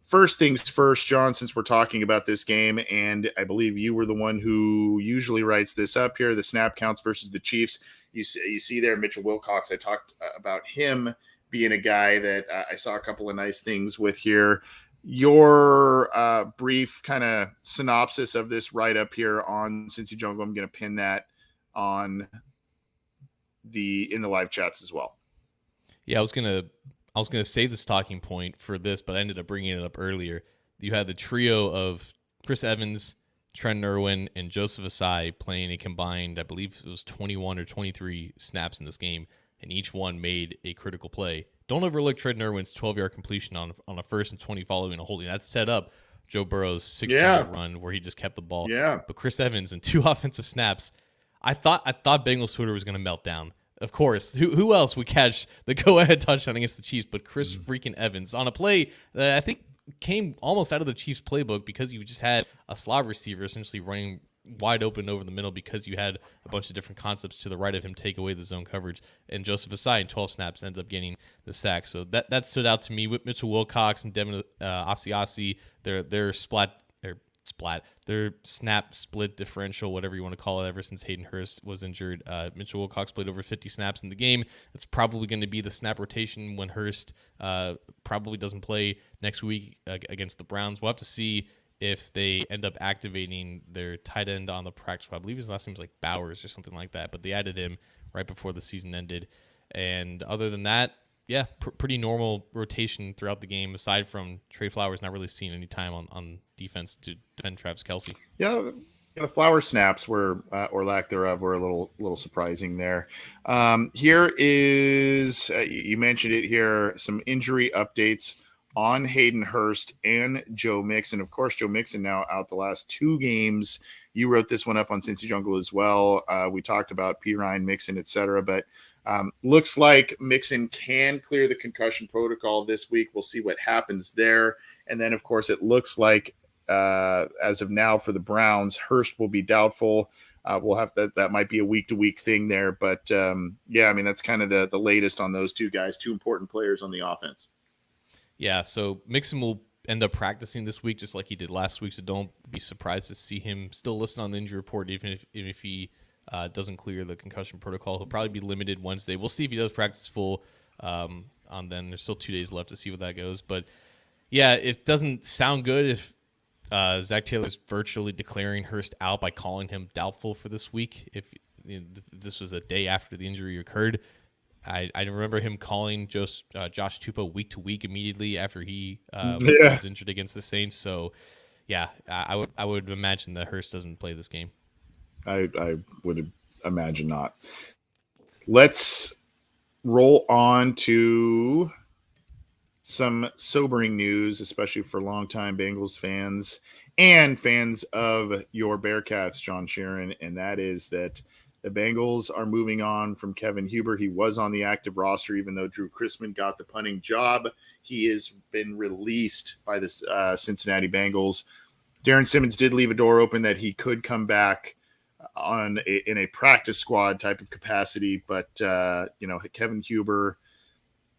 First things first, John, since we're talking about this game, and I believe you were the one who usually writes this up here, the snap counts versus the Chiefs. You see there, Mitchell Wilcox. I talked about him being a guy that I saw a couple of nice things with here. Your brief kind of synopsis of this write-up here on Cincy Jungle, I'm going to pin that in the live chats as well. Yeah, I was gonna save this talking point for this, but I ended up bringing it up earlier. You had the trio of Chris Evans, Trent Irwin, and Joseph Asai playing a combined, I believe it was 21 or 23 snaps in this game, and each one made a critical play. Don't overlook Trent Irwin's 12-yard completion on a 1st and 20 following a holding. That set up Joe Burrow's 60-yard run where he just kept the ball. Yeah. But Chris Evans and 2 offensive snaps. I thought Bengals Twitter was going to melt down. Of course, who else would catch the go-ahead touchdown against the Chiefs but Chris freaking Evans on a play that I think came almost out of the Chiefs playbook, because you just had a slot receiver essentially running wide open over the middle, because you had a bunch of different concepts to the right of him take away the zone coverage, and Joseph Asai in 12 snaps ends up getting the sack. So that stood out to me. With Mitchell Wilcox and Devin Asiasi, their their snap split differential, whatever you want to call it, ever since Hayden Hurst was injured. Mitchell Wilcox played over 50 snaps in the game. That's probably going to be the snap rotation when Hurst probably doesn't play next week against the Browns. We'll have to see if they end up activating their tight end on the practice squad. I believe his last name was like Bowers or something like that, but they added him right before the season ended. And other than that, yeah, pretty normal rotation throughout the game, aside from Trey Flowers not really seeing any time on defense to defend Travis Kelce. Yeah, the Flower snaps were, or lack thereof, were a little surprising there. Here is, you mentioned it here, some injury updates on Hayden Hurst and Joe Mixon. Of course, Joe Mixon now out the last 2 games. You wrote this one up on Cincy Jungle as well. We talked about Perine, Mixon, etc. But Looks like Mixon can clear the concussion protocol this week. We'll see what happens there. And then, of course, it looks like as of now for the Browns, Hurst will be doubtful. We'll have that might be a week-to-week thing there. But, yeah, I mean, that's kind of the latest on those two guys, two important players on the offense. Yeah, so Mixon will end up practicing this week just like he did last week, so don't be surprised to see him still listed on the injury report even if he doesn't clear the concussion protocol. He'll probably be limited Wednesday. We'll see if he does practice full on then. There's still 2 days left to see what that goes. But, yeah, it doesn't sound good if Zach Taylor's virtually declaring Hurst out by calling him doubtful for this week. If this was a day after the injury occurred, I remember him calling Josh Tupou week to week immediately after he was injured against the Saints. So, yeah, I would imagine that Hurst doesn't play this game. I would imagine not. Let's roll on to some sobering news, especially for longtime Bengals fans and fans of your Bearcats, John Sheeran, and that is that the Bengals are moving on from Kevin Huber. He was on the active roster, even though Drew Chrisman got the punting job. He has been released by the Cincinnati Bengals. Darren Simmons did leave a door open that he could come back in a practice squad type of capacity, but Kevin Huber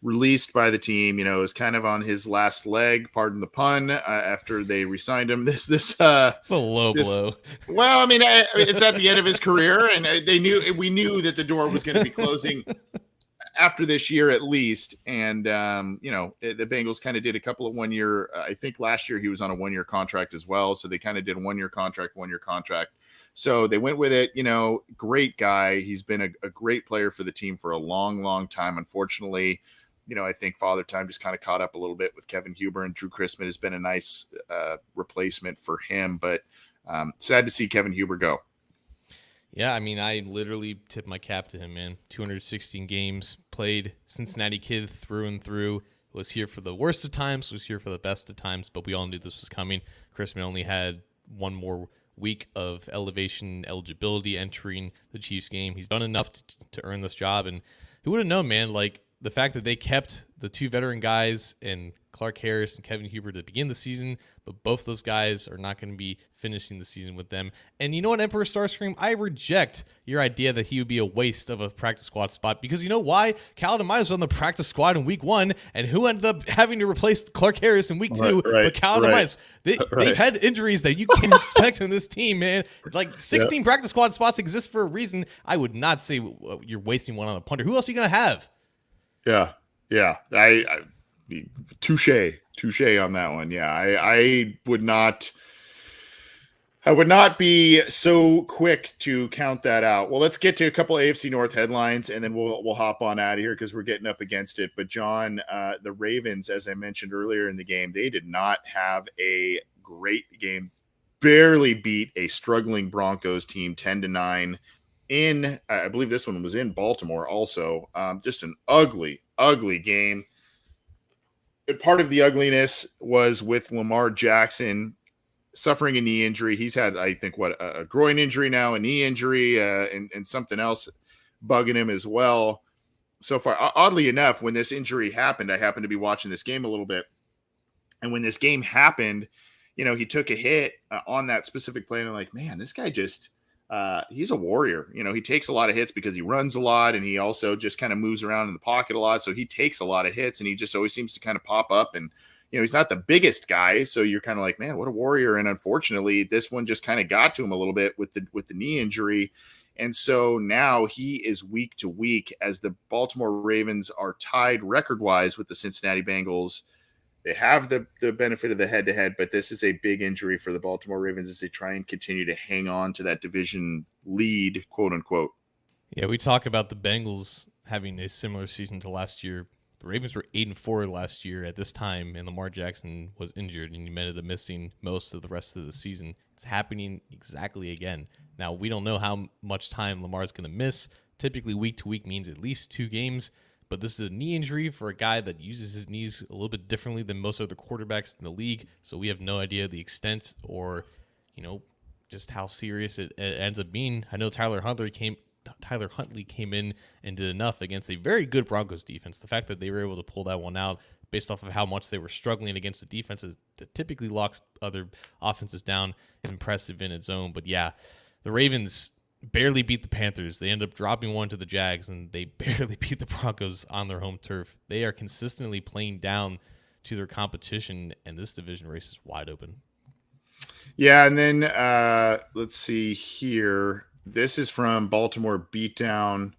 released by the team, is kind of on his last leg, pardon the pun, after they re-signed him. It's a low blow. Well, I mean, it's at the end of his career, and we knew that the door was going to be closing after this year at least. And the Bengals kind of did a couple of 1 year. I think last year he was on a 1 year contract as well, so they kind of did a 1 year contract. So they went with it. Great guy. He's been a great player for the team for a long, long time. Unfortunately, I think Father Time just kind of caught up a little bit with Kevin Huber, and Drew Chrisman has been a nice replacement for him. But sad to see Kevin Huber go. Yeah, I mean, I literally tip my cap to him, man. 216 games played, Cincinnati kid through and through. Was here for the worst of times, was here for the best of times, but we all knew this was coming. Chrisman only had one more week of elevation eligibility entering the Chiefs game. He's done enough to earn this job, and who would have known, man? Like, the fact that they kept the two veteran guys and Clark Harris and Kevin Huber to begin the season, but both those guys are not going to be finishing the season with them. And you know what, Emperor Starscream? I reject your idea that he would be a waste of a practice squad spot, because you know why? Calvin Myers was on the practice squad in week 1, and who ended up having to replace Clark Harris in week 2? But Calvin Myers. They've had injuries that you can't expect in this team, man. Like 16 practice squad spots exist for a reason. I would not say you're wasting one on a punter. Who else are you going to have? Yeah. I touche on that one. Yeah, I would not be so quick to count that out. Well, let's get to a couple AFC North headlines, and then we'll hop on out of here because we're getting up against it. But John, the Ravens, as I mentioned earlier in the game, they did not have a great game. Barely beat a struggling Broncos team 10-9. I believe this one was in Baltimore also. Just an ugly game. And part of the ugliness was with Lamar Jackson suffering a knee injury. He's had, I think, a groin injury now, a knee injury, and something else bugging him as well. So far, oddly enough, when this injury happened, I happened to be watching this game a little bit. And when this game happened, he took a hit on that specific play. And I'm like, man, this guy just... he's a warrior. He takes a lot of hits because he runs a lot, and he also just kind of moves around in the pocket a lot. So he takes a lot of hits, and he just always seems to kind of pop up. And, he's not the biggest guy. So you're kind of like, man, what a warrior. And unfortunately, this one just kind of got to him a little bit with the knee injury. And so now he is week to week as the Baltimore Ravens are tied record-wise with the Cincinnati Bengals. They have the benefit of the head-to-head, but this is a big injury for the Baltimore Ravens as they try and continue to hang on to that division lead, quote-unquote. Yeah, we talk about the Bengals having a similar season to last year. The Ravens were 8-4 last year at this time, and Lamar Jackson was injured, and he ended up missing most of the rest of the season. It's happening exactly again. Now, we don't know how much time Lamar's going to miss. Typically, week to week means at least 2 games. But this is a knee injury for a guy that uses his knees a little bit differently than most other quarterbacks in the league. So we have no idea the extent or, just how serious it ends up being. I know Tyler Huntley Tyler Huntley came in and did enough against a very good Broncos defense. The fact that they were able to pull that one out based off of how much they were struggling against the defenses that typically locks other offenses down is impressive in its own. But yeah, the Ravens barely beat the Panthers. They end up dropping one to the Jags, and they barely beat the Broncos on their home turf. They are consistently playing down to their competition, and this division race is wide open. Yeah, and then let's see here. This is from Baltimore Beatdown.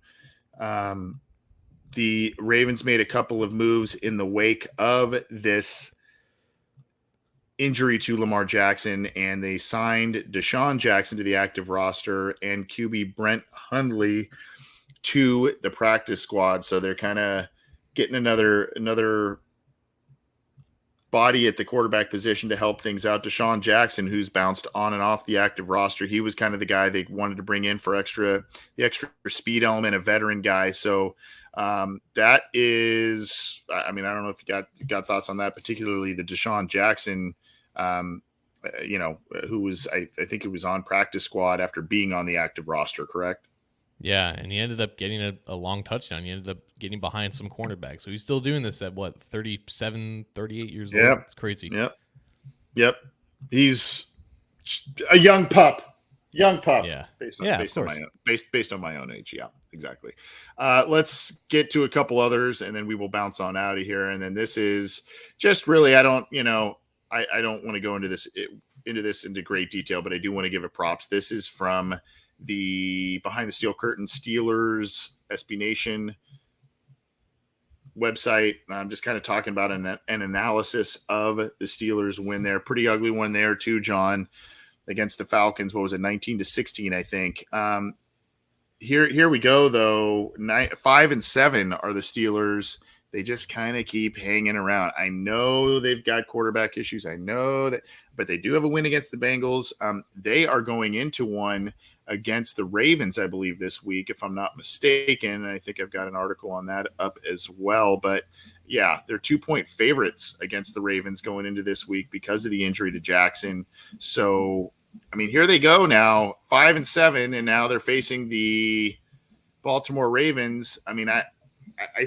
The Ravens made a couple of moves in the wake of this injury to Lamar Jackson, and they signed Deshaun Jackson to the active roster and QB Brent Hundley to the practice squad. So they're kind of getting another body at the quarterback position to help things out. Deshaun Jackson, who's bounced on and off the active roster, he was kind of the guy they wanted to bring in for the extra speed element, a veteran guy. So that is, I mean, I don't know if you got thoughts on that, particularly the Deshaun Jackson, who was, I think it was on practice squad after being on the active roster, correct? Yeah, and he ended up getting a long touchdown. He ended up getting behind some cornerback. So he's still doing this at, 37, 38 years old? It's crazy. Yep. He's a young pup. Yeah. Based on my own age. Yeah, exactly. Let's get to a couple others, and then we will bounce on out of here. And then this is just really, I don't want to go into this into great detail, but I do want to give it props. This is from the Behind the Steel Curtain Steelers SB Nation website. I'm just kind of talking about an analysis of the Steelers win there. Pretty ugly one there too, John, against the Falcons. What was it, 19-16, I think. Here we go though. 5-7 are the Steelers. They just kind of keep hanging around. I know they've got quarterback issues. I know that, but they do have a win against the Bengals. They are going into one against the Ravens, I believe, this week, if I'm not mistaken. And I think I've got an article on that up as well. But yeah, they're 2-point favorites against the Ravens going into this week because of the injury to Jackson. So, I mean, here they go now, 5-7, and now they're facing the Baltimore Ravens. I mean, I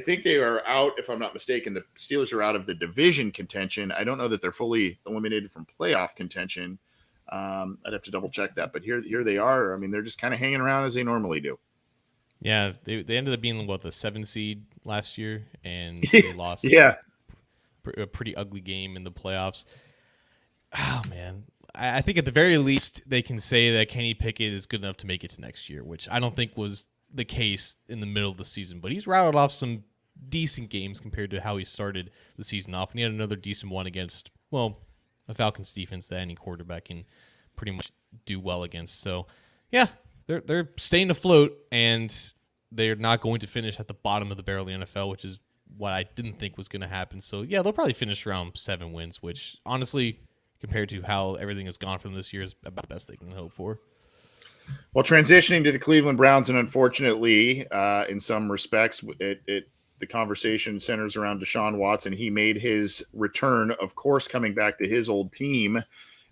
think they are out, if I'm not mistaken. The Steelers are out of the division contention. I don't know that they're fully eliminated from playoff contention. I'd have to double check that, but here they are. I mean, they're just kind of hanging around as they normally do. Yeah, they ended up being the 7 seed last year, and they lost a pretty ugly game in the playoffs. Oh man, I think at the very least they can say that Kenny Pickett is good enough to make it to next year, which I don't think was the case in the middle of the season. But he's routed off some decent games compared to how he started the season off, and he had another decent one against a Falcons defense that any quarterback can pretty much do well against. So, yeah, they're staying afloat, and they're not going to finish at the bottom of the barrel of the NFL, which is what I didn't think was going to happen. So, yeah, they'll probably finish around 7 wins, which, honestly, compared to how everything has gone from this year, is about the best they can hope for. Well, transitioning to the Cleveland Browns, and unfortunately, in some respects, the conversation centers around Deshaun Watson. He made his return, of course, coming back to his old team,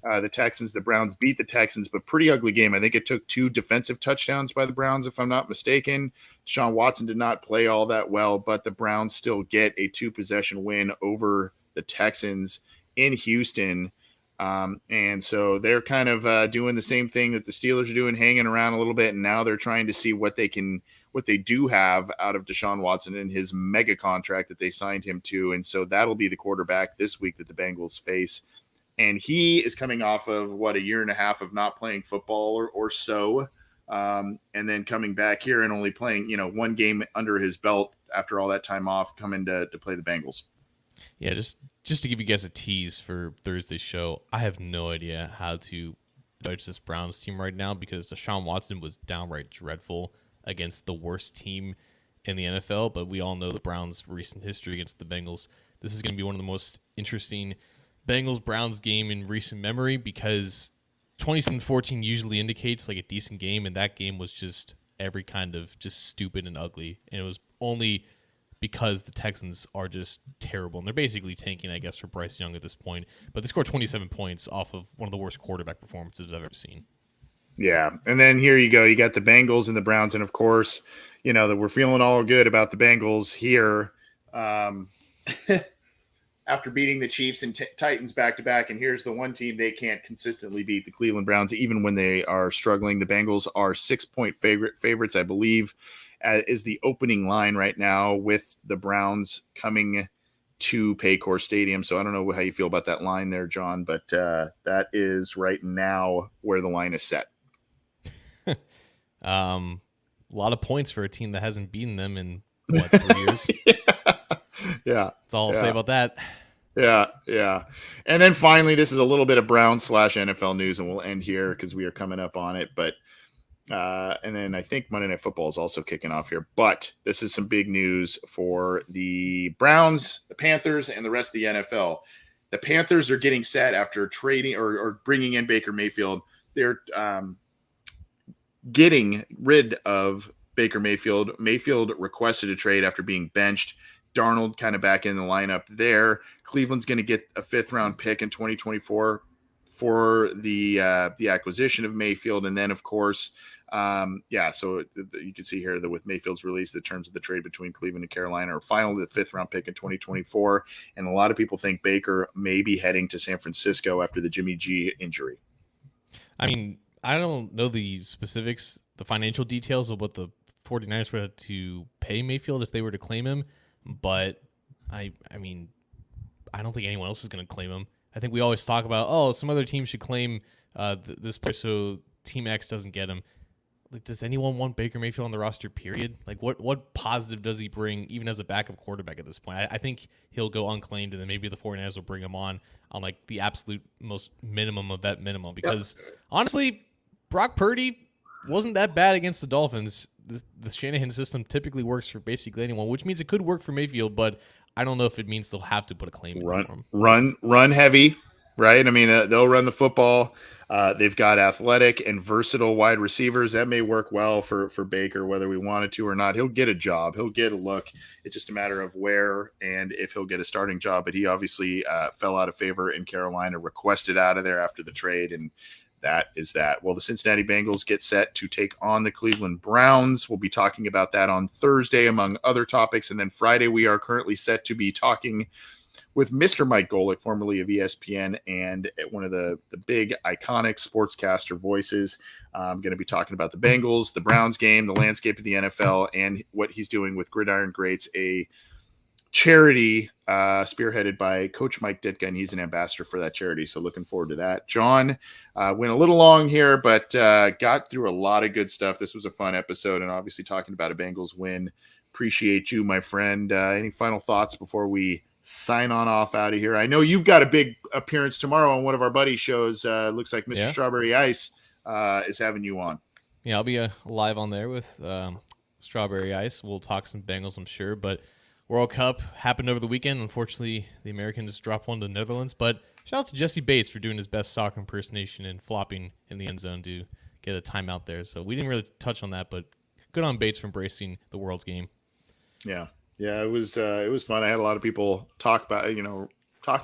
the Texans. The Browns beat the Texans, but pretty ugly game. I think it took 2 defensive touchdowns by the Browns, if I'm not mistaken. Deshaun Watson did not play all that well, but the Browns still get a 2-possession win over the Texans in Houston. And so they're kind of doing the same thing that the Steelers are doing, hanging around a little bit. And now they're trying to see what they do have out of Deshaun Watson and his mega contract that they signed him to. And so that'll be the quarterback this week that the Bengals face. And he is coming off of a year and a half of not playing football or so. And then coming back here and only playing, 1 game under his belt after all that time off, coming to play the Bengals. Yeah, just to give you guys a tease for Thursday's show, I have no idea how to judge this Browns team right now because Deshaun Watson was downright dreadful against the worst team in the NFL, but we all know the Browns' recent history against the Bengals. This is going to be one of the most interesting Bengals-Browns game in recent memory because 27-14 usually indicates a decent game, and that game was just every kind of just stupid and ugly, and it was only because the Texans are just terrible, and they're basically tanking, I guess, for Bryce Young at this point. But they scored 27 points off of one of the worst quarterback performances I've ever seen. Yeah. And then here you go. You got the Bengals and the Browns. And of course, that we're feeling all good about the Bengals here. After beating the Chiefs and Titans back to back. And here's the one team they can't consistently beat, the Cleveland Browns, even when they are struggling. The Bengals are 6-point favorites, I believe, is the opening line right now, with the Browns coming to Paycor Stadium. So I don't know how you feel about that line there, John, but that is right now where the line is set. A lot of points for a team that hasn't beaten them in 3 years. Yeah. That's all I'll say about that. Yeah. And then finally, this is a little bit of Brown/NFL news, and we'll end here because we are coming up on it. But and then I think Monday Night Football is also kicking off here. But this is some big news for the Browns, the Panthers, and the rest of the NFL. The Panthers are getting set after trading or bringing in Baker Mayfield. They're getting rid of Baker Mayfield. Mayfield requested a trade after being benched. Darnold kind of back in the lineup there. Cleveland's going to get a 5th-round pick in 2024 for the acquisition of Mayfield. And then, of course, so you can see here that with Mayfield's release, the terms of the trade between Cleveland and Carolina are finally the 5th-round pick in 2024. And a lot of people think Baker may be heading to San Francisco after the Jimmy G injury. I mean, I don't know the specifics, the financial details of what the 49ers were to pay Mayfield if they were to claim him. But I mean, I don't think anyone else is going to claim him. I think we always talk about, some other team should claim this player so Team X doesn't get him. Like, does anyone want Baker Mayfield on the roster, period? Like, what positive does he bring, even as a backup quarterback at this point? I think he'll go unclaimed, and then maybe the 49ers will bring him on like the absolute most minimum of that minimum. Because, honestly, Brock Purdy wasn't that bad against the Dolphins. The Shanahan system typically works for basically anyone, which means it could work for Mayfield, but I don't know if it means they'll have to put a claim in for him. Run heavy, right? I mean, they'll run the football. They've got athletic and versatile wide receivers. That may work well for Baker, whether we wanted to or not. He'll get a job. He'll get a look. It's just a matter of where and if he'll get a starting job. But he obviously fell out of favor in Carolina, requested out of there after the trade, and that is that. Well, the Cincinnati Bengals get set to take on the Cleveland Browns. We'll be talking about that on Thursday, among other topics. And then Friday, we are currently set to be talking with Mr. Mike Golick, formerly of ESPN and one of the big iconic sportscaster voices. I'm going to be talking about the Bengals, the Browns game, the landscape of the NFL, and what he's doing with Gridiron Greats, a charity spearheaded by Coach Mike Ditka, and he's an ambassador for that charity. So looking forward to that. John went a little long here, but got through a lot of good stuff. This was a fun episode, and obviously talking about a Bengals win. Appreciate you, my friend. Any final thoughts before we sign on off out of here? I know you've got a big appearance tomorrow on one of our buddy shows. Looks like Mr. Strawberry Ice is having you on. Yeah, I'll be live on there with Strawberry Ice. We'll talk some Bengals, I'm sure, but World Cup happened over the weekend. Unfortunately, the Americans dropped one to the Netherlands, but shout out to Jesse Bates for doing his best soccer impersonation and flopping in the end zone to get a timeout there. So we didn't really touch on that, but good on Bates for embracing the world's game. Yeah, it was fun. I had a lot of people talking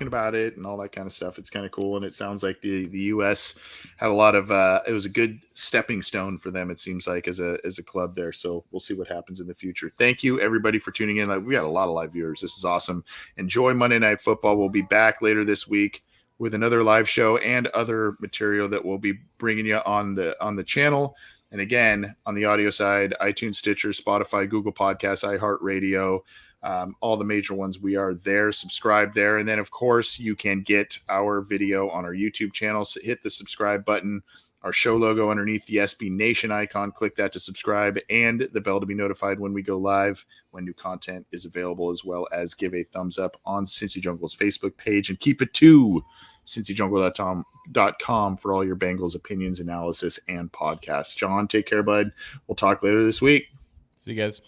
about it and all that kind of stuff. It's kind of cool, and it sounds like the U.S. had a lot of. It was a good stepping stone for them. It seems like as a club there. So we'll see what happens in the future. Thank you everybody for tuning in. We got a lot of live viewers. This is awesome. Enjoy Monday Night Football. We'll be back later this week with another live show and other material that we'll be bringing you on the channel. And again, on the audio side, iTunes, Stitcher, Spotify, Google Podcasts, iHeartRadio. All the major ones, we are there. Subscribe there. And then, of course, you can get our video on our YouTube channel. So hit the subscribe button, our show logo underneath the SB Nation icon. Click that to subscribe, and the bell to be notified when we go live, when new content is available, as well as give a thumbs up on Cincy Jungle's Facebook page, and keep it to cincyjungle.com for all your Bengals opinions, analysis, and podcasts. John, take care, bud. We'll talk later this week. See you guys.